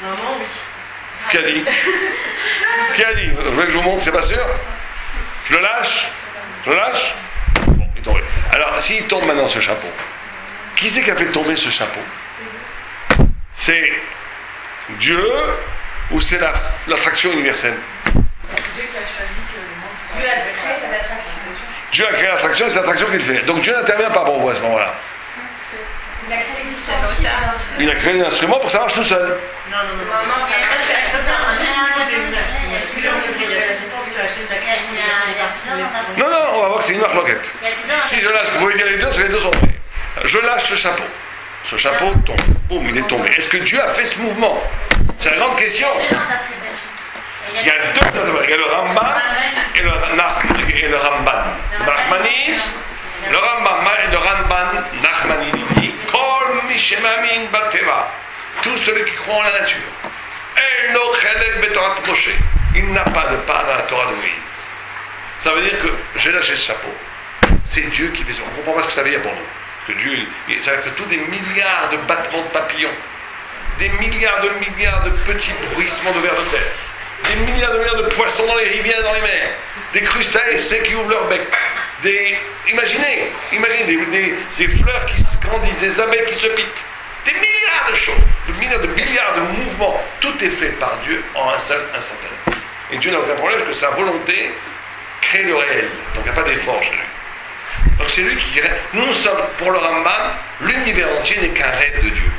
Maman, oui. Qui a dit? Qui a dit? Vous voulez que je vous montre? C'est pas sûr? Je le lâche? Je le lâche? Bon, il est tombé. Alors, s'il tombe maintenant ce chapeau, qui c'est qui a fait tomber ce chapeau? C'est Dieu ou c'est l'attraction universelle? Dieu qui a choisi que le monde... Dieu a créé cette attraction. Dieu a créé l'attraction et c'est l'attraction qu'il fait. Donc Dieu n'intervient pas pour vous à ce moment-là. Il a créé les instruments. Il a créé les instruments pour que ça marche tout seul. Non, ça c'est un niveau des nuages. Je pense que la chaîne d'activité... Non, on va voir que c'est une marque loquette. Si je lâche, vous voulez dire les deux, c'est les deux sont tombés. Je lâche ce chapeau. Ce chapeau tombe. Boum, il est tombé. Est-ce que Dieu a fait ce mouvement? C'est la grande question. Il y a deux interprétations. Il y a le Rambam et le Ramban. Nachmanide, le Ramban, Nachmanide, il dit Kol mi shemamin bateva. Tous ceux qui croient en la nature. El no chelek betorat Moshe. Il n'a pas de part dans la Torah de Moïse. Ça veut dire que j'ai lâché ce chapeau. C'est Dieu qui fait ça. On ne comprend pas ce que ça veut dire pour nous. Parce que Dieu, ça veut dire que tous des milliards de battements de papillons, des milliards de petits bruissements de vers de terre, des milliards de poissons dans les rivières et dans les mers, des crustacés qui ouvrent leur bec, imaginez des fleurs qui se grandissent, des abeilles qui se piquent, des milliards de choses, des milliards de mouvements, tout est fait par Dieu en un seul instantané. Et Dieu n'a aucun problème parce que sa volonté crée le réel, donc il n'y a pas d'effort chez lui. Donc c'est lui qui rêve. Nous sommes, pour le Rambam, l'univers entier n'est qu'un rêve de Dieu.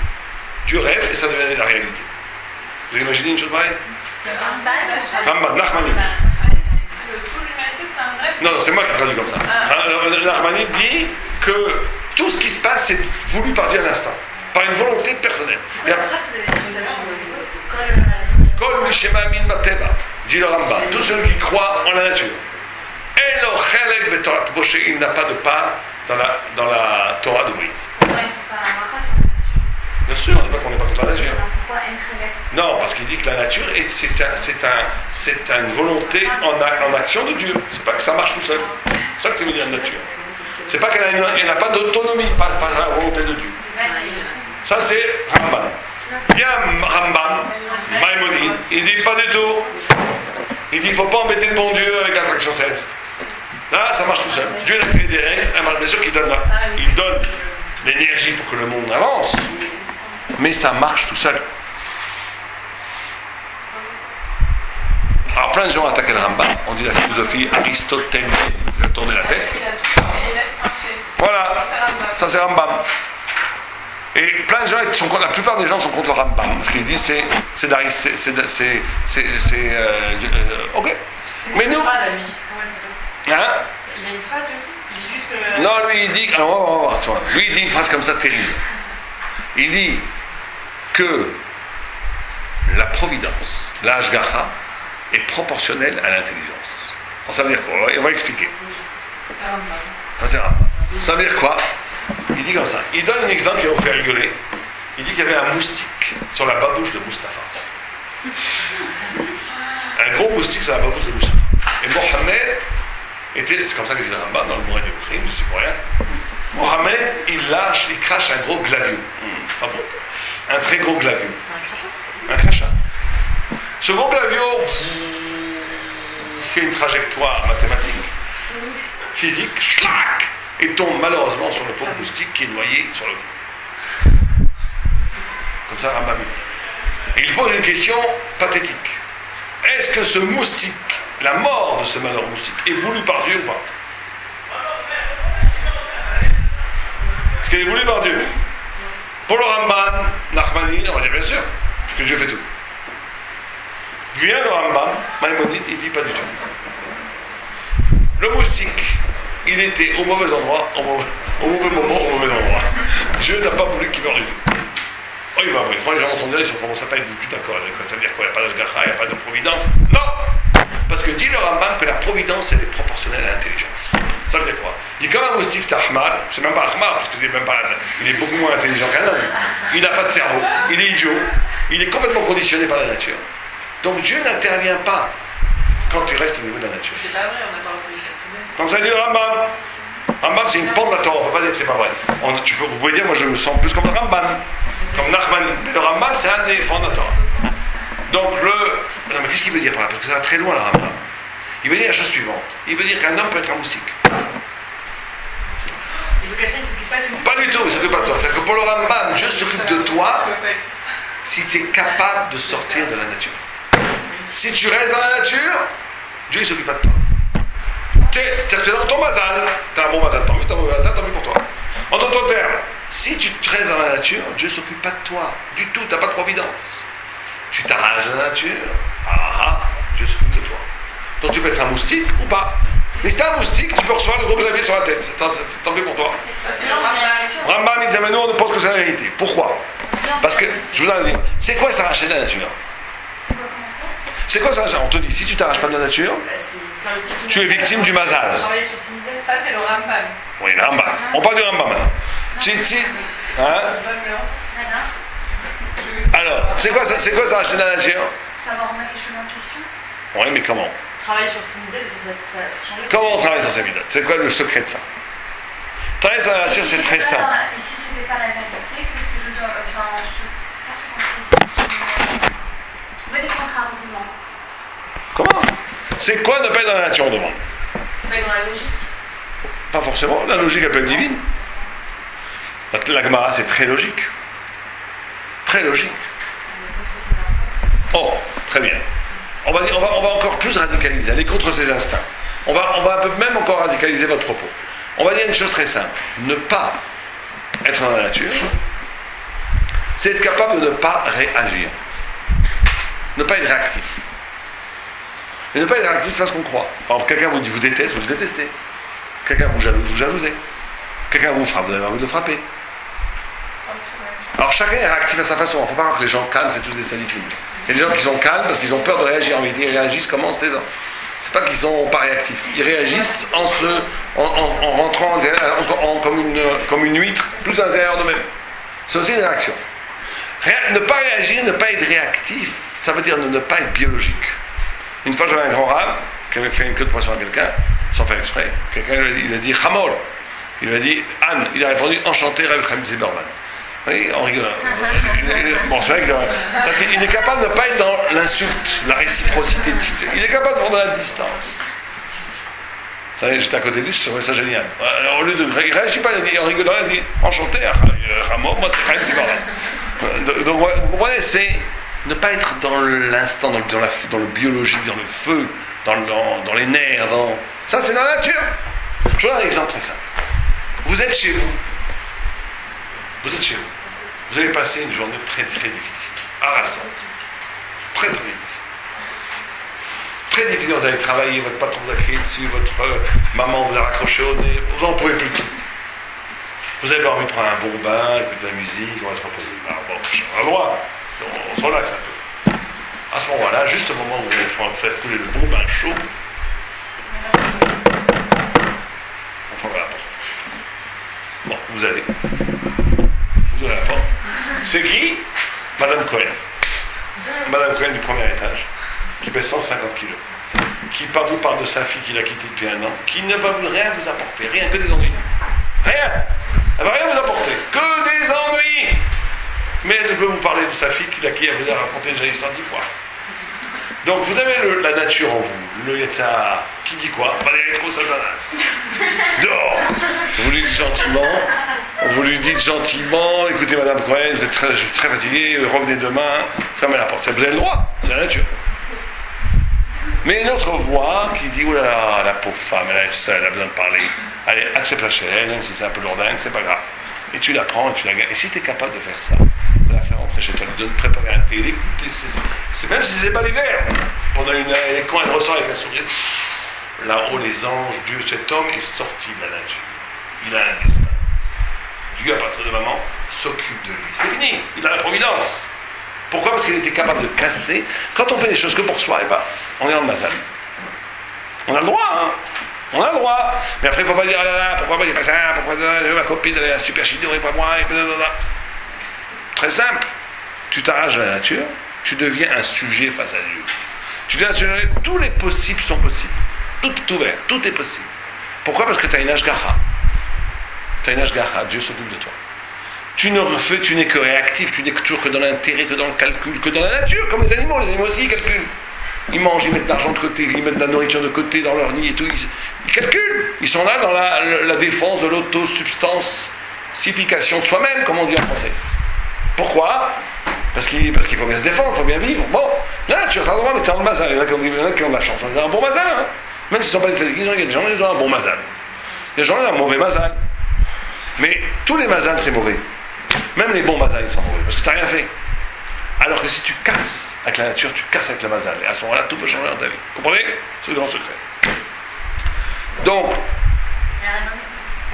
Dieu rêve et ça devient la réalité. Vous avez imaginé une chose pareille? Ramban, Nachmanide. Non, c'est moi qui traduis comme ça. Nachmanide dit que tout ce qui se passe, c'est voulu par Dieu à l'instant, par une volonté personnelle. Kol mishema min bateva, dit le Rambam, tous ceux qui croient en la nature. Elo chelek betorat Moshe, il n'a pas de part dans la Torah de Moïse. Pourquoi il faut faire un bracha sur la nature? Bien sûr, on n'est pas contre la nature. Pourquoi Enchelek? Non, parce qu'il dit que la nature, c'est une volonté en action de Dieu. C'est pas que ça marche tout seul. C'est ça que ça veut dire nature. C'est pas qu'elle n'a pas d'autonomie par la volonté de Dieu. Ça, c'est Rambam. Bien Rambam, Maïmonide, il dit pas du tout. Il dit il ne faut pas embêter le bon Dieu avec l'attraction céleste. Là, ça marche tout seul. Dieu a créé des règles, bien sûr qu'il donne l'énergie pour que le monde avance. Mais ça marche tout seul. Alors plein de gens attaquent le Rambam. On dit la philosophie aristotélien, il a tourné la tête. Voilà, ça c'est Rambam. Et plein de gens sont contre, la plupart des gens sont contre le Rambam. Ce qu'il dit c'est ok. Mais nous. Hein? Il a une phrase aussi. Il dit juste que. Non, lui il dit. Alors on va voir, toi. Lui il dit une phrase comme ça terrible. Il dit que la providence, la Hashgacha, est proportionnelle à l'intelligence. Alors, ça veut dire quoi? On va expliquer. Ça, c'est Rambam. Ça veut dire quoi? Il dit comme ça. Il donne un exemple qui va vous faire rigoler. Il dit qu'il y avait un moustique sur la babouche de Mustapha. Un gros moustique sur la babouche de Mustapha. Et Mohammed était, c'est comme ça qu'il dit le Rambam dans le Mourad de Khrim, je ne sais pas rien. Mohammed, il crache un gros glaviou. Enfin bon, un très gros glaviou. Un crachat. Ce gros glaviou fait une trajectoire mathématique, physique, schlac, et tombe malheureusement sur le pauvre moustique qui est noyé sur le coup. Comme ça, Rambam dit. Et il pose une question pathétique. Est-ce que ce moustique, la mort de ce malheureux moustique, est voulu par Dieu ou pas? Est-ce qu'elle est voulue par Dieu? Pour le Rambam, Nachmani, on va dire bien sûr, parce que Dieu fait tout. Vient le Rambam, Maïmonide, il dit pas du tout. Le moustique, il était au mauvais endroit, au mauvais moment, au mauvais endroit. Dieu n'a pas voulu qu'il meure du tout. Oh, il va mourir. Quand les gens entendent dire, ils ne commencent à pas être du tout d'accord. Ça veut dire quoi? Il n'y a pas d'Ashgacha, il n'y a pas de providence? Non! Parce que dit le Rambam que la providence, elle est proportionnelle à l'intelligence. Ça veut dire quoi? Il dit comme un moustique, c'est Ahmad, c'est même pas Ahmad, parce que c'est même pas, il est beaucoup moins intelligent qu'un homme. Il n'a pas de cerveau, il est idiot, il est complètement conditionné par la nature. Donc Dieu n'intervient pas quand il reste au niveau de la nature. C'est pas vrai, on n'a pas conditionné. Comme ça dit le Rambam. Rambam, c'est une pente de la Torah, on ne peut pas dire que c'est pas vrai. Vous pouvez dire, moi je me sens plus comme le Rambam, comme Nachmani. Mais le Rambam, c'est un des fondateurs. Donc non, mais qu'est-ce qu'il veut dire par là? Parce que ça va très loin le Rambam. Il veut dire la chose suivante. Il veut dire qu'un homme peut être un moustique. Il veut cacher, il ne s'occupe pas de nous. Pas du tout, il ne s'occupe pas de toi. C'est-à-dire que pour le Rambam, Dieu s'occupe de toi si tu es capable de sortir de la nature. Si tu restes dans la nature, Dieu ne s'occupe pas de toi. C'est-à-dire que tu es dans ton mazal. Tu as un bon mazal, tant mieux, tu as un mauvais mazal, tant mieux pour toi. En d'autres termes, si tu restes dans la nature, Dieu ne s'occupe pas de toi. Du tout, tu n'as pas de providence. Tu t'arraches de la nature, Dieu s'occupe de toi. Donc tu peux être un moustique ou pas. Mais si t'es un moustique, tu peux recevoir le gros clavier sur la tête. C'est tant pis pour toi. Rambam, il dit, mais nous on ne pense que c'est la vérité. Pourquoi? Parce que, je vous en dis, c'est quoi s'arracher de la nature? C'est quoi ça? On te dit, si tu t'arraches pas de la nature, tu es victime du mazal. Ça, c'est le Rambam. Oui, le Rambam. On parle du Rambam maintenant. Hein? Alors, c'est quoi s'arracher de la nature? Ça va remettre les choses en question. Oui, mais comment? Travailler sur ses midot et sur cette changer. Comment on travaille sur ses midot? C'est quoi le secret de ça? Travailler sur la nature, c'est très simple. Et si ce n'était pas la vérité, qu'est-ce que je dois. Enfin, trouver des contre-arguments. Comment? C'est quoi ne pas être dans la nature, on demande? Pas être dans la logique. Pas forcément. La logique, elle peut être divine. La Gemara, c'est très logique. Très logique. Oh, très bien. On va encore plus radicaliser, aller contre ses instincts. On va un peu même encore radicaliser votre propos. On va dire une chose très simple. Ne pas être dans la nature, c'est être capable de ne pas réagir. Ne pas être réactif. Et ne pas être réactif parce qu'on croit. Par exemple, quelqu'un vous déteste, vous le détestez. Quelqu'un vous jalouse, vous jalousez. Quelqu'un vous frappe, vous avez envie de le frapper. Alors chacun est réactif à sa façon. Il ne faut pas croire que les gens calmes, c'est tous des sadiques. Il y a des gens qui sont calmes parce qu'ils ont peur de réagir. Ils réagissent comment? C'est taisant. C'est pas qu'ils sont pas réactifs. Ils réagissent en rentrant comme une huître, plus à l'intérieur d'eux-mêmes. C'est aussi une réaction. Ne pas réagir, ne pas être réactif, ça veut dire ne pas être biologique. Une fois, j'avais un grand rave qui avait fait une queue de poisson à quelqu'un, sans faire exprès. Quelqu'un il a dit Hamol. Il lui a dit Anne. Il a répondu enchanté, Rabbi Chaim Zimmerman. Oui, en rigolant. Bon, c'est vrai qu'il est capable de ne pas être dans l'insulte, la réciprocité. Il est capable de prendre la distance. Vous savez, j'étais à côté de lui, je trouvais ça génial. Alors, au lieu de. Il ne réagit pas, en rigolant, il dit enchanté, Hamol, moi c'est Chaim Zimmerman. Donc, vous comprenez, c'est ne pas être dans l'instant, dans le biologique, dans le feu, dans les nerfs. Ça, c'est dans la nature. Je vous donne un exemple très simple. Vous êtes chez vous. Vous êtes chez vous. Vous allez passer une journée très très difficile, harassante, très très difficile. très difficile, vous allez travailler, votre patron vous a crié dessus, votre maman vous a raccroché au nez, vous n'en pouvez plus. Vous avez envie de prendre un bon bain, écouter de la musique, on va se reposer. Alors bon, on a le droit, on se relaxe un peu. À ce moment-là, juste au moment où vous allez faire couler le bon bain chaud, on ferme la porte. Bon, vous allez. Vous ouvrez la porte. C'est qui? Madame Cohen. Madame Cohen du premier étage, qui pèse 150 kilos, qui vous parle de sa fille qu'il a quittée depuis un an, qui ne va rien vous apporter, rien que des ennuis. Rien. Elle ne va rien vous apporter, que des ennuis. Mais elle veut vous parler de sa fille qui a vous a raconté déjà l'histoire 10 fois. Donc vous avez la nature en vous, le Yetzirah, qui dit quoi? Pas d'électro Satanas. Dehors. Vous lui dites gentiment, écoutez Madame Cohen, vous êtes très fatiguée, revenez demain, fermez la porte. Vous avez le droit, c'est la nature. Mais une autre voix qui dit, oh là là, la pauvre femme, elle est seule, elle a besoin de parler. Allez, accepte la chaîne, même si c'est un peu lourdingue, c'est pas grave. Et tu la prends et tu la gardes. Et si tu es capable de faire ça, de la faire rentrer chez toi, de préparer un thé, l'écouter, c'est même si c'est pas l'hiver, pendant une heure, et quand elle ressort avec un sourire, là-haut les anges, Dieu, cet homme est sorti de la nature. Il a un destin. Dieu, à partir de moment, s'occupe de lui. C'est fini, il a la providence. Pourquoi? Parce qu'il était capable de casser. Quand on fait des choses que pour soi, eh ben, on est dans le mazal. On a le droit, hein. On a le droit. Mais après, il ne faut pas dire, ah là là, pourquoi moi j'ai pas ça, pourquoi ma copine elle a un super chido et pas moi, et blablabla. Très simple. Tu t'arraches de la nature, tu deviens un sujet face à Dieu. Tu deviens un sujet, tous les possibles sont possibles. Tout est ouvert, tout est possible. Pourquoi? Parce que tu as une ashgaha. Tu as une ashgaha, Dieu s'occupe de toi. Tu n'es que réactif, tu n'es toujours que dans l'intérêt, que dans le calcul, que dans la nature, comme les animaux aussi ils calculent. Ils mangent, ils mettent de l'argent de côté, ils mettent de la nourriture de côté dans leur nid et tout. Ils calculent. Ils sont là dans la défense de l'autosubstantification de soi-même, comme on dit en français. Pourquoi? Parce qu'il faut bien se défendre, il faut bien vivre. Bon, là, tu as le droit, mais tu es dans le mazal. Il y en a qui ont de la chance. On a un bon mazal, hein. Même s'ils ne sont pas des sadiques, il y a des gens qui ont un bon mazal. Il y a des gens qui ont un mauvais mazal. Mais tous les mazals, c'est mauvais. Même les bons mazals, ils sont mauvais, parce que tu n'as rien fait. Alors que si tu casses avec la nature, tu casses avec le mazal. Et à ce moment-là, tout peut changer dans ta vie. Vous comprenez? C'est le grand secret. Donc,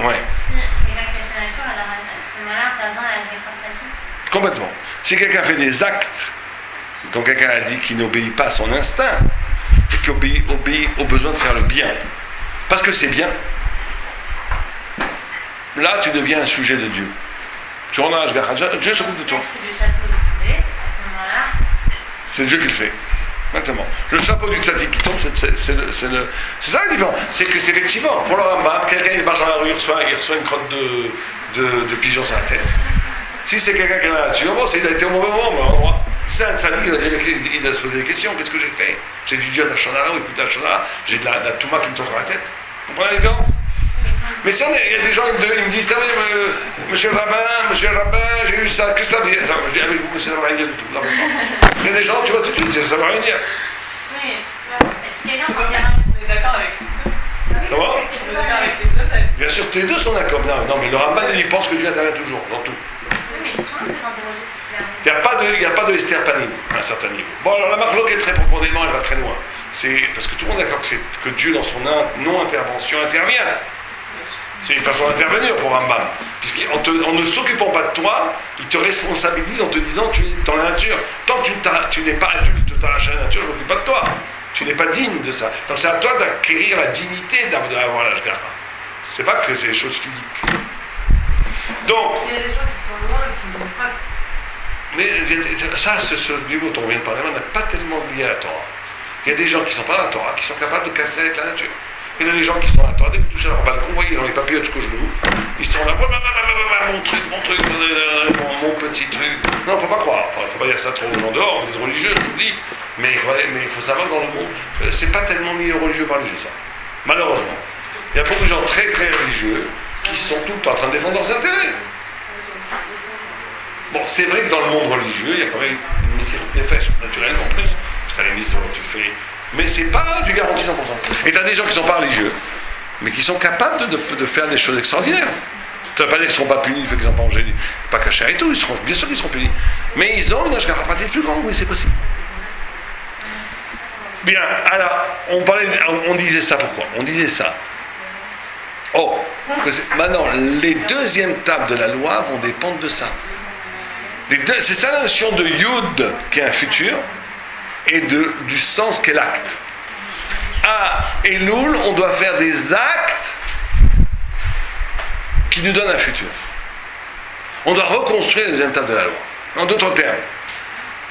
ouais. Si quelqu'un casse la nature, alors à ce moment-là, tu as besoin d'aller pratique. Complètement. Si quelqu'un fait des actes, comme quelqu'un a dit, qui n'obéit pas à son instinct, et qui obéit au besoin de faire le bien, parce que c'est bien, là, tu deviens un sujet de Dieu. Tu en as Ashgaha, Dieu s'occupe de toi. C'est le chapeau de tomber, à ce moment-là. C'est Dieu qui le fait. Exactement. Le chapeau du tzaddik qui tombe, c'est ça la différence. C'est que c'est effectivement, pour le Rambam, quelqu'un il marche dans la rue, il reçoit une crotte de pigeon sur la tête. Si c'est quelqu'un qui a la nature, bon, il a été au mauvais moment, mais en droit. Si c'est un tzaddik, il doit se poser des questions. Qu'est-ce que j'ai fait? J'ai dû dire la shonara ou écouter la shonara, j'ai de la touma qui me tombe sur la tête. Vous comprenez la différence? Mais si il y a des gens qui me disent, monsieur le rabbin, j'ai eu ça, qu'est-ce que ça veut dire? Je dis, avec vous, monsieur, ça ne veut rien dire du tout. Il y a des gens, tu vois tout de suite, ça ne veut rien dire. Oui, est-ce que quelqu'un peut dire On est d'accord avec les deux. Ça va? On est d'accord avec les deux. Bien sûr, tous les deux sont d'accord. Non, mais le rabbin, lui, il pense que Dieu intervient toujours, dans tout. Oui, mais tout le monde peut s'interroger sur ce qu'il a. Il n'y a pas de Esther Panim à un certain niveau. Bon, alors la marloque est très profondément, elle va très loin. C'est parce que tout le monde est d'accord que Dieu, dans son non-intervention, intervient. C'est une façon d'intervenir pour Rambam. Puisqu'en ne s'occupant pas de toi, il te responsabilise en te disant tu es dans la nature. Tant que tu n'es pas adulte, tu t'arraches à la nature, je ne m'occupe pas de toi. Tu n'es pas digne de ça. Donc c'est à toi d'acquérir la dignité d'avoir l'ashgaha. C'est pas que c'est des choses physiques. Donc. Il y a des gens qui sont loin et qui ne vont pas. Mais ça, ce niveau dont on vient de parler, on n'a pas tellement lié à la Torah. Il y a des gens qui ne sont pas dans la Torah, qui sont capables de casser avec la nature. Il y a des gens qui sont là, dès que vous touchez leur balcon, vous voyez, dans les papillotes jusqu'au genou, ils sont là, mon truc, mon petit truc. Non, il ne faut pas croire, il ne faut pas dire ça trop aux gens dehors, vous êtes religieux, je vous le dis, mais il faut savoir que dans le monde, c'est pas tellement mis religieux par religieux, ça. Malheureusement. Il y a beaucoup de gens très très religieux qui sont tout le temps en train de défendre leurs intérêts. Bon, c'est vrai que dans le monde religieux, il y a quand même une miséricorde qui est faite, naturellement en plus, parce que tu as les misses que tu fais. Mais c'est pas du garanti 100%. Et tu as des gens qui ne sont pas religieux, mais qui sont capables de faire des choses extraordinaires. Ça ne veut pas dire qu'ils ne seront pas punis, le fait qu'ils n'ont pas mangé, pas cachés et tout, bien sûr qu'ils seront punis. Mais ils ont une ashgaha pratique plus grande, oui, c'est possible. Bien, alors, on disait ça pourquoi? On disait ça. Maintenant, les deuxièmes tables de la loi vont dépendre de ça. C'est ça la notion de Yud, qui est un futur, et du sens qu'est l'acte. À Elul, on doit faire des actes qui nous donnent un futur. On doit reconstruire la deuxième table de la loi. En d'autres termes,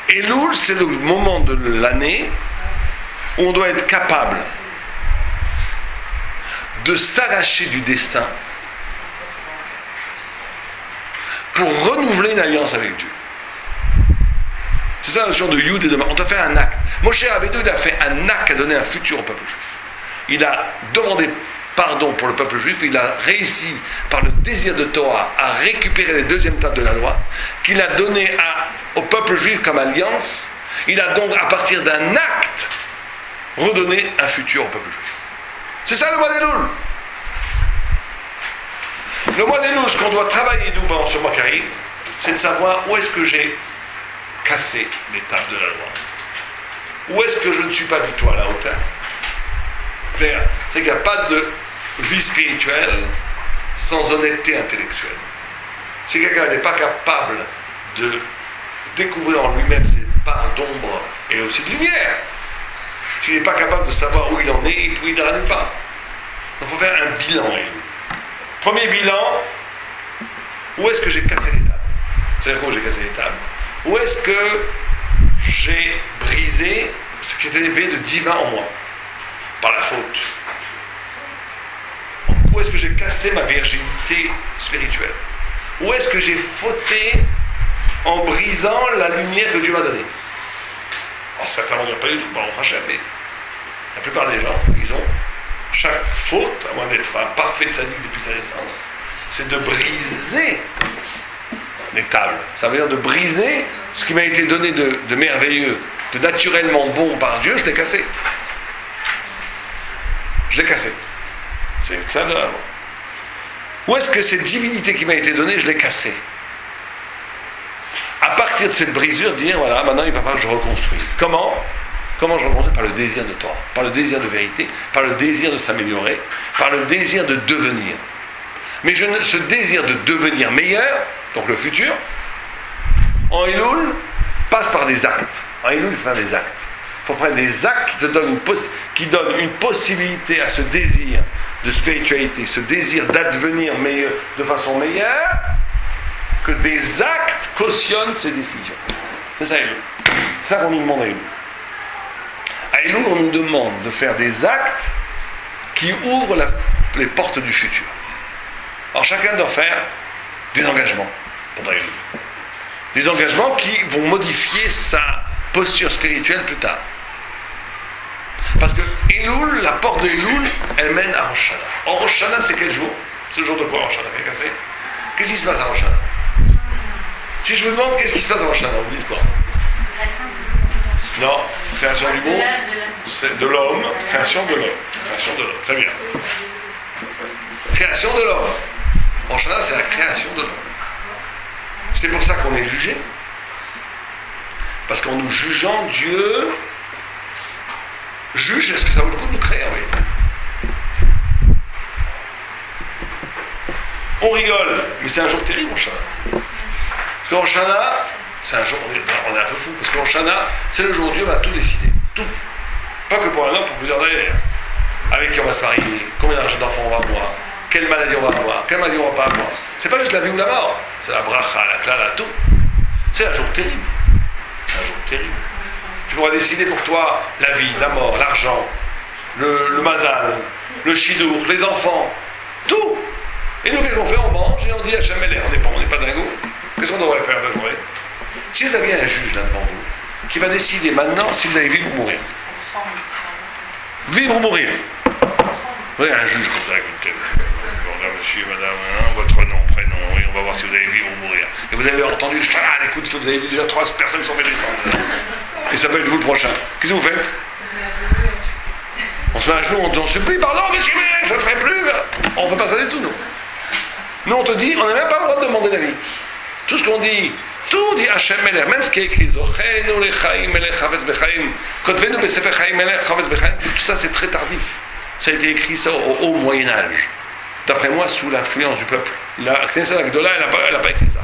Elul, c'est le moment de l'année où on doit être capable de s'arracher du destin pour renouveler une alliance avec Dieu. C'est ça la notion de Yud et de Ma. On doit faire un acte. Moshe Rabbeinu, il a fait un acte qui a donné un futur au peuple juif. Il a demandé pardon pour le peuple juif, il a réussi par le désir de Torah à récupérer les deuxièmes tables de la loi, qu'il a donné au peuple juif comme alliance. Il a donc, à partir d'un acte, redonné un futur au peuple juif. C'est ça le mois d'Elul. Le mois d'Elul, ce qu'on doit travailler nous pendant ce mois qui arrive, c'est de savoir où est-ce que j'ai cassé les tables de la loi. Où est-ce que je ne suis pas du tout à la hauteur. C'est qu'il n'y a pas de vie spirituelle sans honnêteté intellectuelle. Si quelqu'un n'est pas capable de découvrir en lui-même ses parts d'ombre et aussi de lumière, s'il n'est pas capable de savoir où il en est, il ne pourra nulle part. Donc il faut faire un bilan. Premier bilan, où est-ce que j'ai cassé les tables? C'est-à-dire où j'ai cassé les tables? Où est-ce que j'ai brisé ce qui était élevé de divin en moi? Par la faute. Où est-ce que j'ai cassé ma virginité spirituelle? Où est-ce que j'ai fauté en brisant la lumière que Dieu m'a donnée? Alors certainement, il n'y a pas eu de Baruch Hashem, mais la plupart des gens, ils ont chaque faute, à moins d'être un parfait tzaddik depuis sa naissance, c'est de briser les tables. Ça veut dire de briser ce qui m'a été donné de merveilleux, de naturellement bon par Dieu, je l'ai cassé. Je l'ai cassé. C'est ça de l'avant. Où est-ce que cette divinité qui m'a été donnée, je l'ai cassée? À partir de cette brisure, dire voilà, maintenant il va falloir que je reconstruise. Comment je reconstruis? Par le désir de Torah, par le désir de vérité, par le désir de s'améliorer, par le désir de devenir. Mais ce désir de devenir meilleur, donc le futur, en Elul, passe par des actes. En Elul, il faut faire des actes. Il faut prendre des actes qui donnent une possibilité à ce désir de spiritualité, ce désir d'advenir meilleur, de façon meilleure, que des actes cautionnent ces décisions. C'est ça Elul. C'est ça qu'on nous demande à Elul. À Elul, on nous demande de faire des actes qui ouvrent les portes du futur. Alors chacun doit faire des engagements pendant Elul. Des engagements qui vont modifier sa posture spirituelle plus tard. Parce que Elul, la porte de Elul, elle mène à Rosh Hashanah. Or, Rosh Hashanah, c'est quel jour? C'est le jour de quoi, Rosh Hashanah? Qu'est-ce qui se passe à Rosh Hashanah? Si je vous demande qu'est-ce qui se passe à Rosh Hashanah, vous dites quoi? Non, création du monde, c'est de l'homme, création de l'homme. Création de l'homme, très bien. Création de l'homme. Rosh Hashanah, c'est la création de l'homme. C'est pour ça qu'on est jugé. Parce qu'en nous jugeant, Dieu juge, est-ce que ça vaut le coup de nous créer en vérité? On rigole, mais c'est un jour terrible, Rosh Hashanah. Parce qu'en Rosh Hashanah, c'est un jour, on est un peu fou, parce qu'en Rosh Hashanah, c'est le jour où Dieu va tout décider. Tout. Pas que pour un homme, pour plusieurs derrière. Avec qui on va se marier, combien d'enfants on va avoir, quelle maladie on va avoir, quelle maladie on va pas avoir. C'est pas juste la vie ou la mort, c'est la bracha, la klala, tout. C'est un jour terrible. C'est un jour terrible. Tu pourras décider pour toi la vie, la mort, l'argent, le mazal, le chidour, les enfants, tout. Et nous, qu'est-ce qu'on fait? On mange et on dit Hachem Melech, on n'est pas dingo. Qu'est-ce qu'on devrait faire de la journée? Si vous aviez un juge là devant vous, qui va décider maintenant si vous allez vivre ou mourir. Vivre ou mourir. Vous avez un juge comme ça, écoutez. Bonjour monsieur, madame, votre nom, prénom, et on va voir si vous allez vivre ou mourir. Et vous avez entendu, écoute, vous avez vu déjà 3 personnes qui sont fait descendre. Et ça peut être vous le prochain. Qu'est-ce que vous faites? On se met à genoux, on supplie, pardon, monsieur, mais je ne ferai plus. On ne fait pas ça du tout, nous. Nous, on te dit, on n'a même pas le droit de demander l'avis. Tout ce qu'on dit, Tout dit Hachem Melech, même ce qui est écrit Zochenu lechaim melech chavetz bechaim, kotvenu besefer chaim melech chavetz bechaim, tout ça c'est très tardif. Ça a été écrit ça au haut Moyen-Âge. D'après moi, sous l'influence du peuple. La Knesset Agdola, elle n'a pas écrit ça.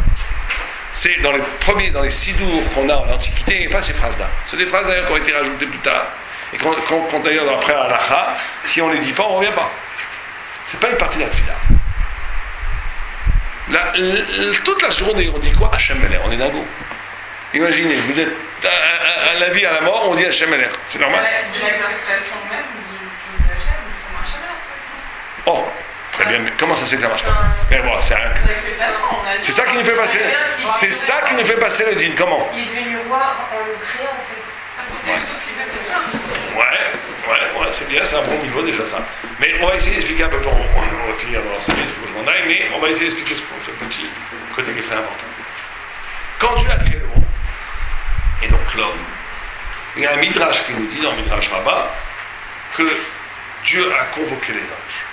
C'est dans les sidours qu'on a en Antiquité, il n'y a pas ces phrases-là. C'est des phrases d'ailleurs qui ont été rajoutées plus tard. Et qu'on d'ailleurs après à l'Acha, si on ne les dit pas, on ne revient pas. C'est pas une partie de la Tfila. Toute la journée, on dit quoi? Hachem Melech, on est dingo. Imaginez, vous êtes à la vie, à la mort, on dit Hachem Melech. C'est normal? C'est de la création même de Hachem, justement, Hachem Melech. Oh, très bien, mais comment ça se fait que ça marche pas? Mais bon, c'est ça qui nous fait passer. C'est ça qui nous fait passer le dîne. Comment? Il est devenu roi en le créant en fait. Parce qu'on sait tout ce qu'il fait, c'est bien. Ouais, c'est bien, c'est un bon niveau déjà ça. Mais on va essayer d'expliquer un peu plus, on va finir dans l'enseignement, il faut que je m'en aille, mais on va essayer d'expliquer ce petit côté qui est très important. Quand Dieu a créé le monde, et donc l'homme, il y a un Midrash qui nous dit, dans le Midrash Rabbah, que Dieu a convoqué les anges.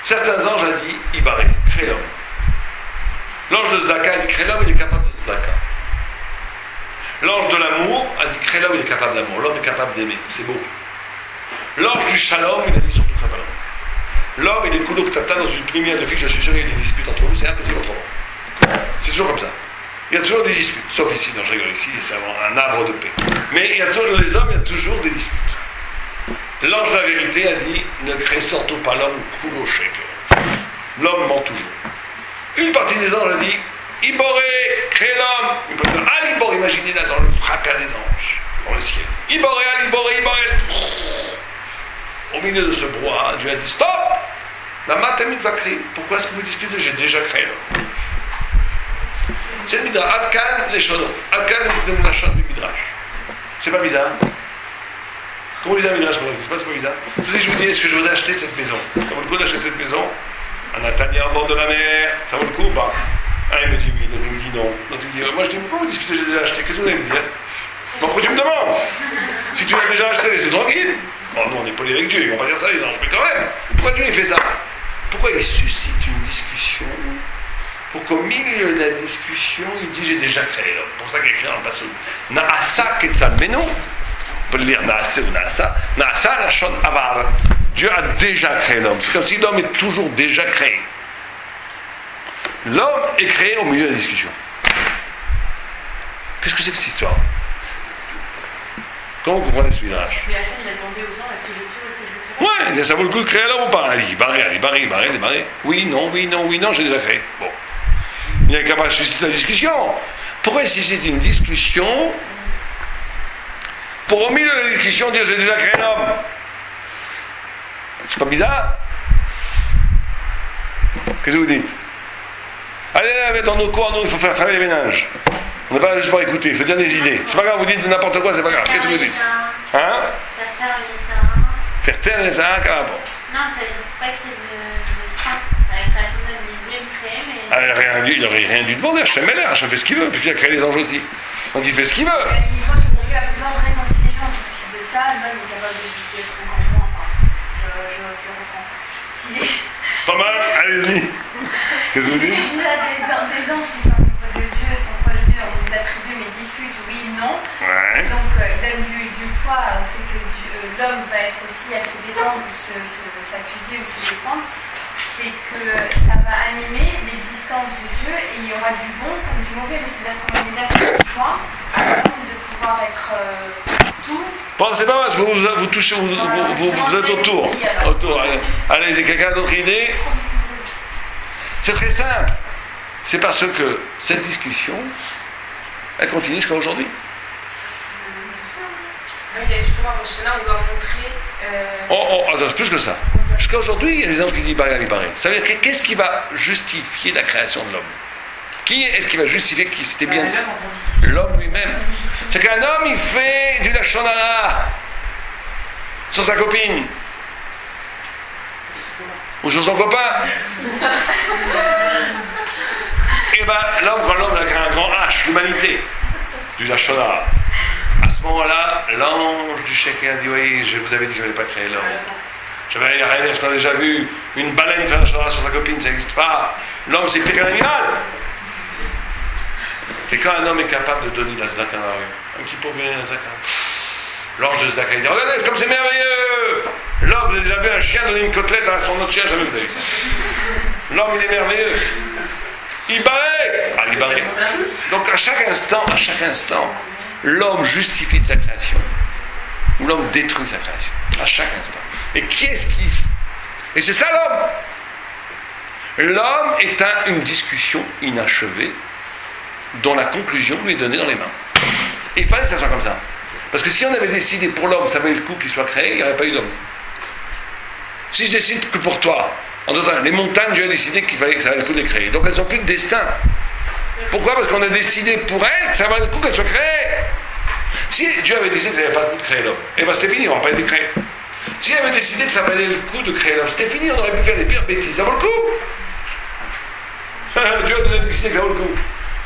Certains anges ont dit, Ibaré, crée l'homme. L'ange de Zdaka a dit, crée l'homme, il est capable de Zdaka. L'ange de l'amour a dit, crée l'homme, il est capable d'amour. L'homme est capable d'aimer, c'est beau. L'ange du shalom, il a dit surtout crée pas l'homme. L'homme, il est koulok tata dans une plénière de filles, je suis sûr qu'il y a des disputes entre vous, c'est impossible autrement. C'est toujours comme ça. Il y a toujours des disputes, sauf ici, non, je rigole, ici, c'est un havre de paix. Mais il y a toujours, les hommes, il y a toujours des disputes. L'ange de la vérité a dit, ne crée surtout pas l'homme koulo shaker. L'homme ment toujours. Une partie des anges a dit, Iboré, crée l'homme. Alibor, imaginez là dans le fracas des anges, dans le ciel. Iboré, Aliboré, Iboré. Au milieu de ce brouhaha, Dieu a dit, stop. La matamite va créer. Pourquoi est-ce que vous discutez? J'ai déjà créé l'homme. C'est le Midrash. Adkan, les shonos. Adkan, le Lachon du Midrash. C'est pas bizarre? Comment vous dites un Midrash? C'est pas bizarre? Je vous dis, est-ce que je voudrais acheter cette maison? Ça vaut le coup d'acheter cette maison? Un Natania au bord de la mer, ça vaut le coup ou pas? Un il me dit oui, l'autre il me dit non. L'autre il me dit, moi je dis, pourquoi vous discutez, j'ai déjà acheté? Qu'est-ce que vous allez me dire? Bon, pourquoi tu me demandes? Si tu l'as déjà acheté, laisse-le tranquille. Bon, nous on est poli avec Dieu, ils vont pas dire ça les anges, mais quand même, pourquoi Dieu il fait ça? Pourquoi il suscite une discussion pour qu'au milieu de la discussion, il dit j'ai déjà créé l'homme? Pour ça qu'il écrit dans le passage. Naasa ketzal beno. On peut le lire Naasa ou Naasa. Naasa la shon avar. Dieu a déjà créé l'homme. C'est comme si l'homme est toujours déjà créé. L'homme est créé au milieu de la discussion. Qu'est-ce que c'est que cette histoire? Comment vous comprenez ce Midrash? Mais Hachem, il a demandé aux anges, est-ce que je crée ou est-ce que je ne crée pas? Ouais, ça vaut le coup de créer l'homme ou pas? Allez, barré. Oui, non, j'ai déjà créé. Bon. Il n'y a qu'à pas susciter la discussion. Pourquoi il suscite une discussion pour au milieu de la discussion dire j'ai déjà créé l'homme? C'est pas bizarre? Qu'est-ce que vous dites? Allez là, dans nos cours, il faut faire travailler les ménages. On n'est pas là juste pour écouter, il faut dire des idées. C'est pas grave, vous dites n'importe quoi, c'est pas grave. Qu'est-ce que vous dites? Hein? Faire taire les uns, carrément. Non, ça veut dire pas qu'il y ait de crainte. La création de l'homme, il voulait me créer, mais. Il n'aurait rien dû demander, Hachem Melech, Hachem fait ce qu'il veut, puisqu'il a créé les anges aussi. Donc il fait ce qu'il veut. Une fois que Dieu a besoin de quand si les gens discutent de ça, l'homme est capable d'être encore moins. Je reprends. Pas mal, allez-y. Qu'est-ce que vous dites? Il y a des anges qui sont au niveau de Dieu, sont proches de Dieu, on les attribue, mais discutent oui, non. Ouais. Donc, il donne du poids au fait que l'homme va être aussi à se défendre, ou s'accuser ou se défendre. C'est que ça va animer l'existence de Dieu et il y aura du bon comme du mauvais. Mais c'est-à-dire qu'on lui laisse le choix à l'homme de pouvoir être tout. Bon, c'est pas mal, parce que vous touchez, vous êtes autour. Allez, j'ai quelqu'un d'autre idée? C'est très simple. C'est parce que cette discussion, elle continue jusqu'à aujourd'hui. Il y a justement un Rosh, on doit montrer. Attends, c'est plus que ça. Jusqu'à aujourd'hui, il y a des anges qui disent Baré. Ça veut dire qu'est-ce qui va justifier la création de l'homme? Qui est-ce qui va justifier qu'il s'était bien dit? L'homme lui-même. C'est qu'un homme, il fait du lachon hara sur sa copine. Ou sur son copain. Et bien, l'homme, quand l'homme a un grand H, l'humanité, du lachon hara. À ce moment-là, l'ange du Sheker a dit oui, je vous avais dit que je n'avais pas créé l'homme. J'avais rien, est-ce qu'on a déjà vu une baleine faire la lachon hara sur sa copine? Ça n'existe pas. L'homme, c'est pire qu'un animal. Et quand un homme est capable de donner de la tzedaka dans la rue, un petit pauvre vient la tzedaka, l'ange de tzedaka, il dit regardez comme c'est merveilleux. L'homme, vous avez déjà vu un chien donner une côtelette à son autre chien, jamais vous avez vu ça. L'homme, il est merveilleux. Il barrait. Ah, il barrait. Donc à chaque instant, l'homme justifie de sa création. Ou l'homme détruit sa création. À chaque instant. Et qui est-ce qui... Et c'est ça l'homme. L'homme est une discussion inachevée dont la conclusion lui est donnée dans les mains. Et il fallait que ça soit comme ça. Parce que si on avait décidé pour l'homme, ça valait le coup qu'il soit créé, il n'y aurait pas eu d'homme. Si je décide que pour toi, en d'autres termes, les montagnes, Dieu a décidé qu'il fallait que ça valait le coup de les créer. Donc elles n'ont plus de destin. Pourquoi ? Parce qu'on a décidé pour elles que ça valait le coup qu'elles soient créées. Si Dieu avait décidé que ça n'avait pas le coup de créer l'homme, eh bien c'était fini, on n'aurait pas été créé. S'il avait décidé que ça valait le coup de créer l'homme, c'était fini, on aurait pu faire les pires bêtises. Ça vaut le coup. Dieu a déjà décidé que ça vaut le coup.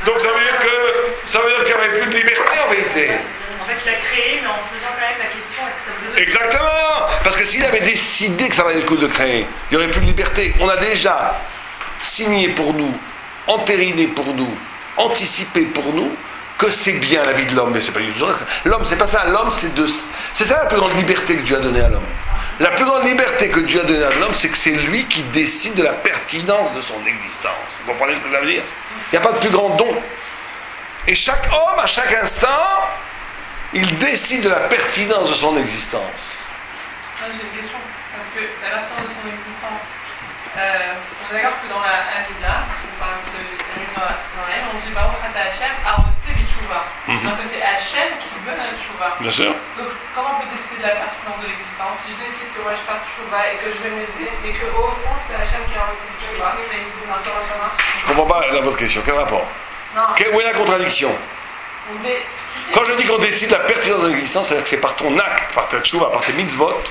Donc ça veut dire qu'il n'y aurait plus de liberté en vérité. En fait, il l'a créé, mais en faisant quand même la question, est-ce que ça vous donne... Exactement. Parce que s'il avait décidé que ça valait le coup de créer, il n'y aurait plus de liberté. On a déjà signé pour nous, entériné pour nous, anticipé pour nous, que c'est bien la vie de l'homme, mais c'est pas du tout ça. L'homme, c'est pas ça. L'homme, c'est ça la plus grande liberté que Dieu a donnée à l'homme. La plus grande liberté que Dieu a donnée à l'homme, c'est que c'est lui qui décide de la pertinence de son existence. Vous comprenez ce que ça veut dire ? Il n'y a pas de plus grand don. Et chaque homme, à chaque instant, il décide de la pertinence de son existence. Moi, j'ai une question, parce que la pertinence de son existence, on est d'accord que dans la Hamida, on parle de Noël, on dit Baruch Ata Hashem, Arotse B'Tchouva. Donc c'est Hashem qui veut notre Tchouva. Bien sûr. Donc comment on peut décider de la pertinence de l'existence? Si je décide que moi je fais Tchouva et que je vais m'élever, et qu'au fond c'est Hashem qui a Arotse B'Tchouva, comment ça marche? Je ne comprends pas votre question. Quel rapport? Non. Où est la contradiction? Quand je dis qu'on décide la pertinence de l'existence, c'est-à-dire que c'est par ton acte, par ta tchouva, par tes mitzvot,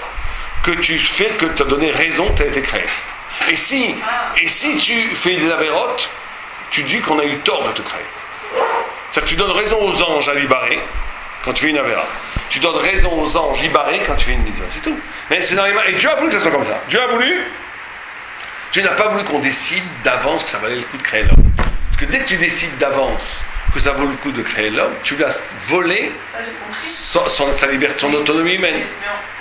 que tu fais que tu as donné raison, tu as été créé. Et si tu fais des avérotes, tu dis qu'on a eu tort de te créer. C'est-à-dire que tu donnes raison aux anges à Ibaré quand tu fais une avéra. Tu donnes raison aux anges Ibaré quand tu fais une mitzvah. C'est tout. Mais c'est dans les mains. Et Dieu a voulu que ça soit comme ça. Dieu n'a pas voulu qu'on décide d'avance que ça valait le coup de créer l'homme. Parce que dès que tu décides d'avance que ça vaut le coup de créer l'homme, tu lui as volé sa liberté, son autonomie humaine.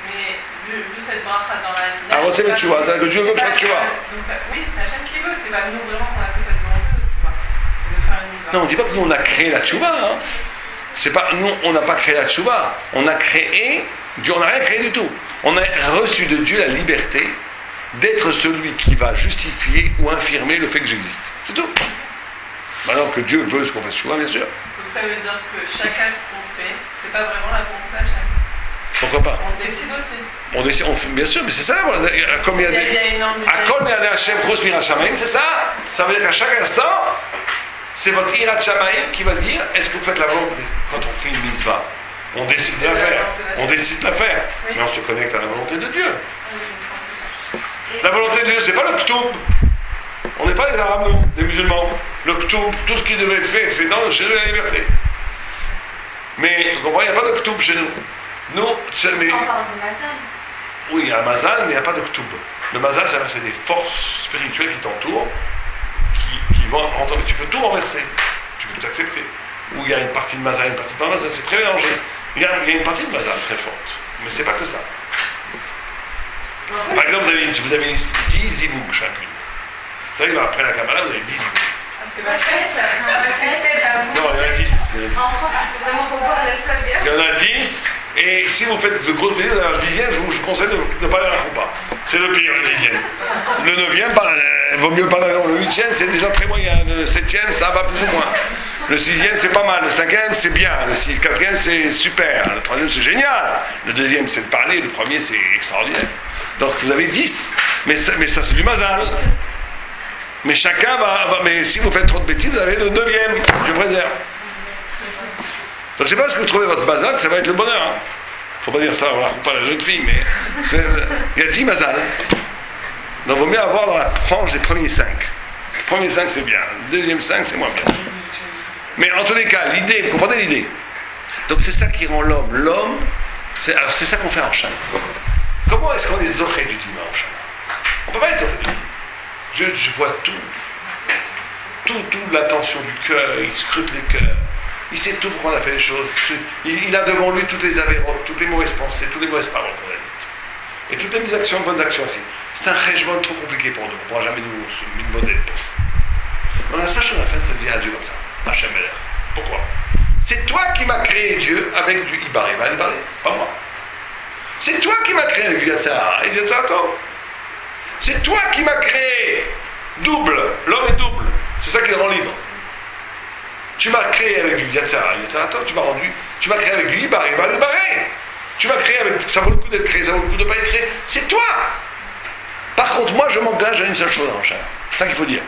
Mais vu cette bracha dans la vie. Alors c'est le tchouva, c'est-à-dire que Dieu veut que je fasse tchouva. Oui, c'est Hachem qui veut, c'est pas nous vraiment qu'on a fait cette volonté de tchouva, de faire une mitzvah. Non, on ne dit pas que nous on a créé la tchouva. Hein. C'est pas, nous on n'a pas créé la tchouva. On a créé, Dieu on n'a rien créé du tout. On a reçu de Dieu la liberté d'être celui qui va justifier ou infirmer le fait que j'existe. C'est tout. Maintenant que Dieu veut ce qu'on fasse tchouva, bien sûr. Donc ça veut dire que chaque acte qu'on fait, c'est pas vraiment la volonté d'Hachem. Pourquoi pas? On décide aussi. On décide, bien sûr, mais c'est ça. Comme il y a des Hachem Chos Mirat Shamaim, c'est ça. Ça veut dire qu'à chaque instant, c'est votre Irat Shamaim qui va dire est-ce que vous faites la volonté quand on fait une mitzvah? On décide de la faire. On décide de la faire. Mais on se connecte à la volonté de Dieu. La volonté de Dieu, c'est pas le K'toub. On n'est pas les Arabes, nous, les musulmans. Le K'toub, tout ce qui devait être fait chez nous, la liberté. Mais, vous comprenez, il n'y a pas de K'toub chez nous. Nous, mais... On parle de Mazal. Oui, il y a un Mazal, mais il n'y a pas de K'toub. Le Mazal, c'est des forces spirituelles qui t'entourent, qui vont entendre. Tu peux tout renverser. Tu peux tout accepter. Ou il y a une partie de Mazal, une partie de Mazal, c'est très mélangé. Il y a une partie de Mazal très forte. Mais c'est pas que ça. Par exemple, vous avez 10 zivougs chacune. Vous savez, après la Kabbalah, vous avez 10 zivougs. C'était pas ça. Non, il y en a 10. En France, il faut vraiment revoir la flamme. Il y en a 10. Et si vous faites de grosses bêtises dans le 10e, je vous conseille de ne pas aller à la Koupa. C'est le pire, le 10e. Le 9e, il vaut mieux pas aller. Le 8e, c'est déjà très moyen. Le 7e, ça va plus ou moins. Le 6e, c'est pas mal. Le 5e, c'est bien. Le 4e, c'est super. Le 3e, c'est génial. Le 2e, c'est de parler. Le 1er, c'est extraordinaire. Donc vous avez 10. Mais ça c'est du mazal. Mais chacun va. Mais si vous faites trop de bêtises, vous avez le 9e. Je préserve. Donc c'est pas parce que vous trouvez votre mazal que ça va être le bonheur. Hein. Faut pas dire ça, on la coupe pas la jeune fille, mais il y a 10 mazal. Donc il vaut mieux avoir dans la tranche des premiers 5. Les premiers 5 c'est bien, le deuxième 5 c'est moins bien. Mais en tous les cas, l'idée, vous comprenez l'idée? Donc c'est ça qui rend l'homme. L'homme, alors c'est ça qu'on fait en Shana. Comment est-ce qu'on est zoré du dimanche? On peut pas être zoré du dimanche. Je vois tout toute l'attention du cœur, il scrute les cœurs. Il sait tout pourquoi on a fait les choses. Il a devant lui toutes les avérotes, toutes les mauvaises pensées, toutes les mauvaises paroles qu'on a dites. Et toutes les bonnes actions aussi. C'est un régiment trop compliqué pour nous. On ne pourra jamais nous modèle pour ça. On a la seule chose à faire, c'est de dire à Dieu comme ça. Hachem Meler. Pourquoi? C'est toi qui m'as créé Dieu avec du Ibaré. Ben, Ibaré, pas moi. C'est toi qui m'as créé avec du Yatsara et du Yatsarato. C'est toi qui m'as créé double. L'homme est double. C'est ça qui le rend libre. Tu m'as créé avec du Yatsara, Yatsarato. Tu m'as créé avec du Ibaré, Ibaré. Tu m'as créé avec. Ça vaut le coup d'être créé, ça vaut le coup de ne pas être créé. C'est toi. Par contre, moi, je m'engage à une seule chose à Rosh Hashanah. C'est ça qu'il faut dire.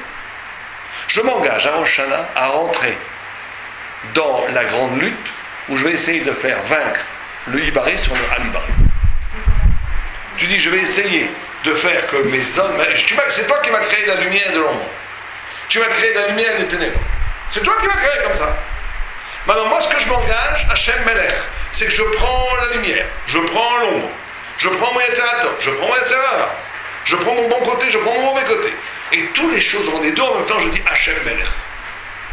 Je m'engage à Rosh Hashanah à rentrer dans la grande lutte où je vais essayer de faire vaincre le Ibaré sur le Al-Ibaré. Tu dis, je vais essayer de faire que mes hommes... C'est toi qui m'as créé la lumière de l'ombre. Tu m'as créé la lumière des ténèbres. C'est toi qui m'as créé comme ça. Maintenant, moi, ce que je m'engage, Hachem Meler, c'est que je prends la lumière, je prends l'ombre, je prends mon Yetzirah, je prends mon Yetzirah, je prends mon bon côté, je prends mon mauvais côté. Et toutes les choses ont les deux en même temps, je dis Hachem Meler.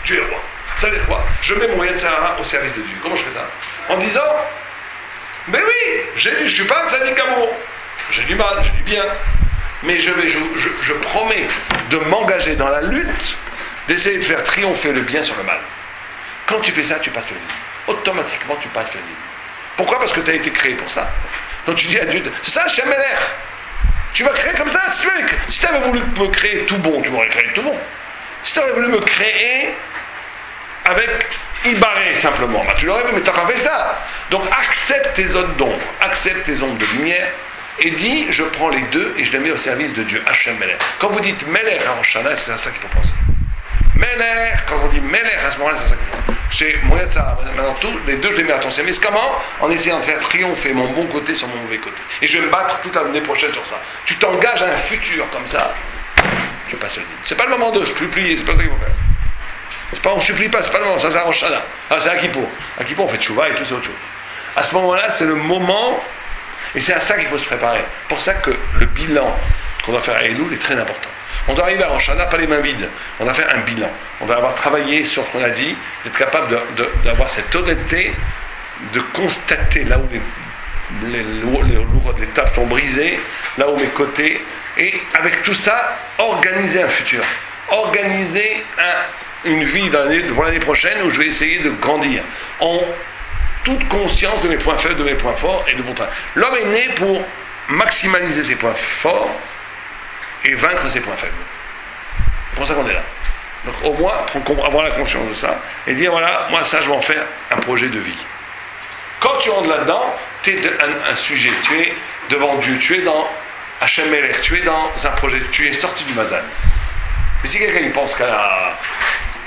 Dieu est roi. Ça veut dire quoi? Je mets mon Yetzirah au service de Dieu. Comment je fais ça? En disant, mais oui, je ne suis pas un tzaddik amour. J'ai du mal, j'ai du bien. Mais je promets de m'engager dans la lutte, d'essayer de faire triompher le bien sur le mal. Quand tu fais ça, tu passes le livre. Automatiquement, tu passes le livre. Pourquoi? Parce que tu as été créé pour ça. Donc tu dis à Dieu, c'est ça, Hachem Meler. Tu m'as créé comme ça. Si tu avais voulu me créer tout bon, tu m'aurais créé tout bon. Si tu avais voulu me créer avec Ibaré simplement, bah, tu l'aurais fait, mais tu n'as pas fait ça. Donc accepte tes zones d'ombre, accepte tes ondes de lumière, et dis, je prends les deux et je les mets au service de Dieu, Hachem Meler. Quand vous dites Meler à Rosh Hashanah, c'est à ça qu'il faut penser. Meler, quand on dit Meler à ce moment-là, c'est à ça qu'il faut penser. C'est moyen de ça, maintenant les deux je les mets à ton service. Comment? En essayant de faire triompher mon bon côté sur mon mauvais côté. Et je vais me battre toute l'année prochaine sur ça. Tu t'engages à un futur comme ça, tu passes le livre. C'est pas le moment de se supplier, c'est pas ça qu'il faut faire. C'est pas, on ne supplie pas, c'est pas le moment, ça c'est à Rosh Hashanah. Ah, c'est à Kippour. À Kippour on fait tchouva et tout, c'est autre chose. À ce moment-là, c'est le moment, et c'est à ça qu'il faut se préparer. Pour ça que le bilan qu'on doit faire à Elul est très important. On doit arriver à Rosh Hashanah, pas les mains vides. On doit faire un bilan. On doit avoir travaillé sur ce qu'on a dit, d'être capable d'avoir cette honnêteté, de constater là où les tables sont brisées, là où mes côtés, et avec tout ça, organiser un futur. Organiser une vie pour l'année prochaine où je vais essayer de grandir en toute conscience de mes points faibles, de mes points forts et de mon travail. L'homme est né pour maximaliser ses points forts et vaincre ses points faibles. C'est pour ça qu'on est là. Donc au moins, avoir la conscience de ça et dire voilà, moi ça je vais en faire un projet de vie. Quand tu rentres là-dedans, tu es un sujet, tu es devant Dieu, tu es dans Hachem Meler, tu es dans un projet, tu es sorti du mazal. Mais si quelqu'un il pense qu'à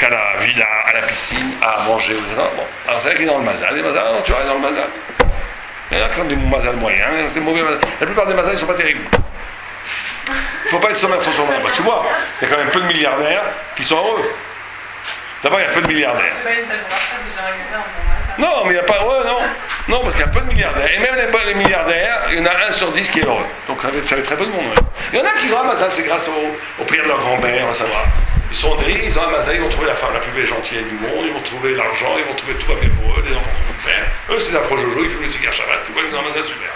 la villa, à la piscine, à manger, bon, alors c'est vrai qu'il est dans le mazal. Les mazal, non, tu vas aller dans le mazal. Il y en a qui ont des mazal moyens, il y en a des mauvais mazal. La plupart des mazal, ils ne sont pas terribles. Il ne faut pas être sommaire trop sommaire. Bah, tu vois, il y a quand même peu de milliardaires qui sont heureux. D'abord, il y a peu de milliardaires. C'est pas une belle retraite de Jérémy Bernard, bon, non, mais il n'y a pas. Ouais, non. Non, parce qu'il y a peu de milliardaires. Et même les milliardaires, il y en a 1 sur 10 qui est heureux. Donc ça fait très peu de monde. Ouais. Il y en a qui ont un mazal, c'est grâce aux prières de leur grand-mère, on va savoir. Ils sont nés, ils ont un mazal, ils vont trouver la femme la plus belle gentille du monde, ils vont trouver l'argent, ils vont trouver tout va bien pour eux, les enfants sont super. Eux, c'est afro Jojo, ils fument le cigare Shabbat, tu vois, ils ont un mazal super.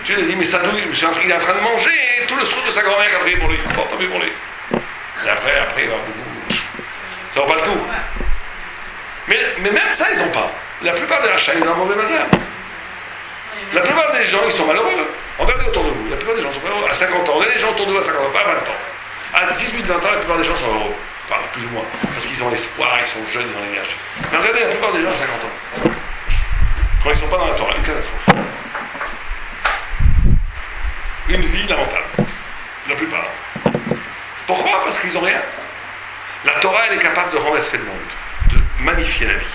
Tu lui dis, mais ça douille, il est en train de manger, et tout le srout de sa grand-mère qui a prié pour lui. Bon, tant pis pour lui. Et après, il va beaucoup. Ça vaut pas le coup. Mais même ça, ils n'ont pas. La plupart des rachats, ils ont un mauvais mazal. La plupart des gens, ils sont malheureux. Regardez autour de vous, la plupart des gens sont malheureux. À 50 ans, regardez les gens autour de vous à 50 ans, pas à 20 ans. À 18-20 ans, la plupart des gens sont heureux. Enfin, plus ou moins. Parce qu'ils ont l'espoir, ils sont jeunes, ils ont l'énergie. Mais regardez la plupart des gens à 50 ans. Quand ils ne sont pas dans la Torah, une catastrophe. Une vie lamentable. La plupart. Pourquoi? Parce qu'ils n'ont rien. La Torah, elle est capable de renverser le monde, de magnifier la vie.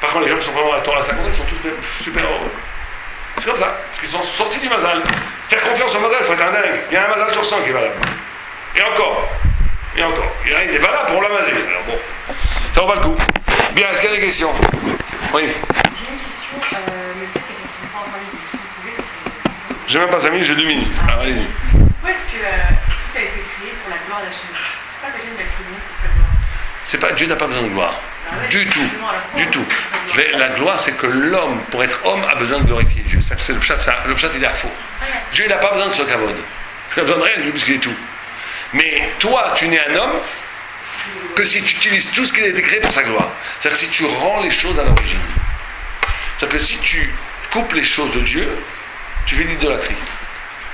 Par contre, les gens qui sont vraiment dans la Torah à 50 ans, ils sont tous super heureux. C'est comme ça, parce qu'ils sont sortis du mazal. Faire confiance au mazal, il faut être un dingue. Il y a un mazal sur 100 qui est valable. Et encore. Il est valable pour l'amazé. Alors bon, ça vaut pas le coup. Bien, est-ce qu'il y a des questions? Oui. J'ai une question, mais peut-être que ça se fait pas en 5 minutes, si vous pouvez. J'ai même pas 5 minutes, j'ai 2 minutes. Alors allez-y. Pourquoi est-ce que tout a été créé pour la gloire d'Hachem? Pourquoi Hachem a créé pour sa gloire? Dieu n'a pas besoin de gloire. Du tout. Du tout. La gloire, c'est que l'homme, pour être homme, a besoin de glorifier Dieu. Ça, c'est le pshat, il est à faux. Dieu n'a pas besoin de ce kavod. Il n'a besoin de rien de Dieu puisqu'il est tout. Mais toi, tu n'es un homme que si tu utilises tout ce qui a été créé pour sa gloire. C'est-à-dire que si tu rends les choses à l'origine. C'est-à-dire que si tu coupes les choses de Dieu, tu fais l'idolâtrie.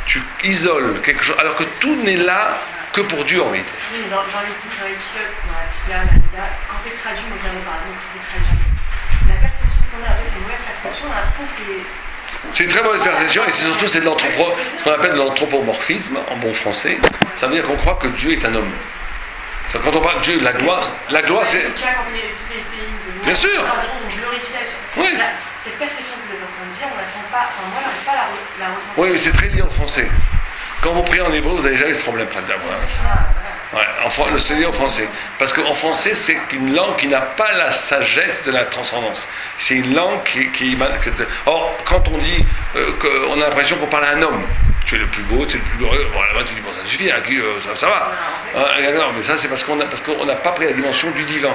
Tu isoles quelque chose, alors que tout n'est là que pour Dieu en vérité. Oui, dans les titres, dans les tfilotes, dans la tfila, la nida, quand c'est traduit, on vient par exemple, quand c'est traduit. La perception qu'on a, en fait, c'est une mauvaise perception, on a l'impression que c'est. C'est une très mauvaise perception et c'est surtout c'est de ce qu'on appelle de l'anthropomorphisme en bon français. Ça veut dire qu'on croit que Dieu est un homme. C'est quand on parle de Dieu, la gloire c'est. Tu vois, quand on est tous les pays de Bien sûr. On glorifie à chaque fois. Oui. Cette perception que vous êtes en train de dire, on la sent pas, enfin moi, j'arrive pas à la ressentir. Oui, mais c'est très lié en français. Quand vous priez en hébreu, vous n'avez jamais ce problème près d'avoir. Ouais, c'est lié en français. Parce qu'en français, c'est une langue qui n'a pas la sagesse de la transcendance. C'est une langue qui Or, quand on dit qu'on a l'impression qu'on parle à un homme, tu es le plus beau, tu es le plus glorieux, bon là-bas tu dis bon ça suffit, hein, ça va. Non, mais ça c'est parce qu'on n'a pas pris la dimension du divin.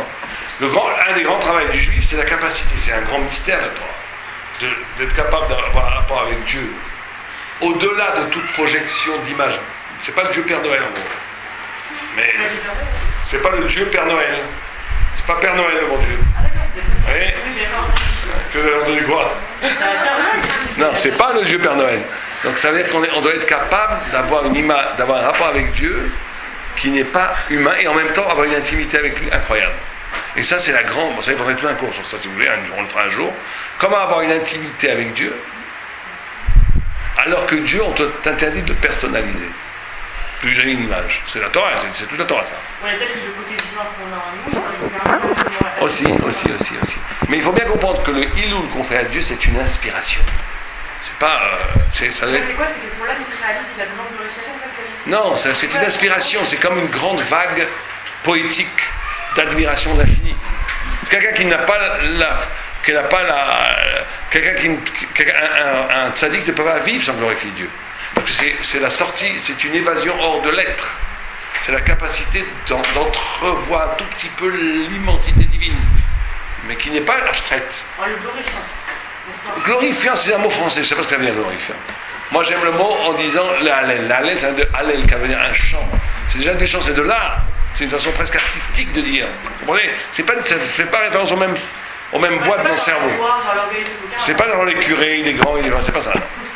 Un des grands travaux du juif, c'est la capacité, c'est un grand mystère la Torah, d'être capable d'avoir un rapport avec Dieu au-delà de toute projection d'image. C'est pas le Dieu Père Noël en gros. Mais c'est pas le Dieu Père Noël. C'est pas Père Noël le bon Dieu. Oui. Que vous avez entendu quoi? Non, c'est pas le Dieu Père Noël. Donc ça veut dire qu'on doit être capable d'avoir d'avoir un rapport avec Dieu qui n'est pas humain et en même temps avoir une intimité avec lui incroyable. Et ça c'est la grande. Vous savez, il faudrait tout un cours sur ça si vous voulez. On le fera un jour. Comment avoir une intimité avec Dieu alors que Dieu, on t'interdit de personnaliser. De lui donner une image. C'est la Torah, c'est toute la Torah ça. On a peut-être le côté divin qu'on a en nous. Aussi. Mais il faut bien comprendre que le Iloul qu'on fait à Dieu, c'est une inspiration. C'est pas. Ça doit être... C'est quoi? C'est que pour l'homme, il se réalise, il a besoin de glorification, c'est ça que ça Non, c'est une inspiration. C'est comme une grande vague poétique d'admiration de l'infini. Quelqu'un qui n'a pas un tzaddik ne peut pas vivre sans glorifier Dieu. Parce que c'est la sortie, c'est une évasion hors de l'être. C'est la capacité d'entrevoir un tout petit peu l'immensité divine, mais qui n'est pas abstraite. En le glorifiant. Glorifiant, c'est un mot français, je ne sais pas ce que ça veut dire glorifiant. Moi j'aime le mot en disant l'allel. L'allel, c'est un de allel, qui veut dire un chant. C'est déjà du chant, c'est de l'art. C'est une façon presque artistique de dire. Vous comprenez? Ça ne fait pas référence aux mêmes boîtes dans le cerveau. C'est pas dans les curés, les grands, c'est pas ça.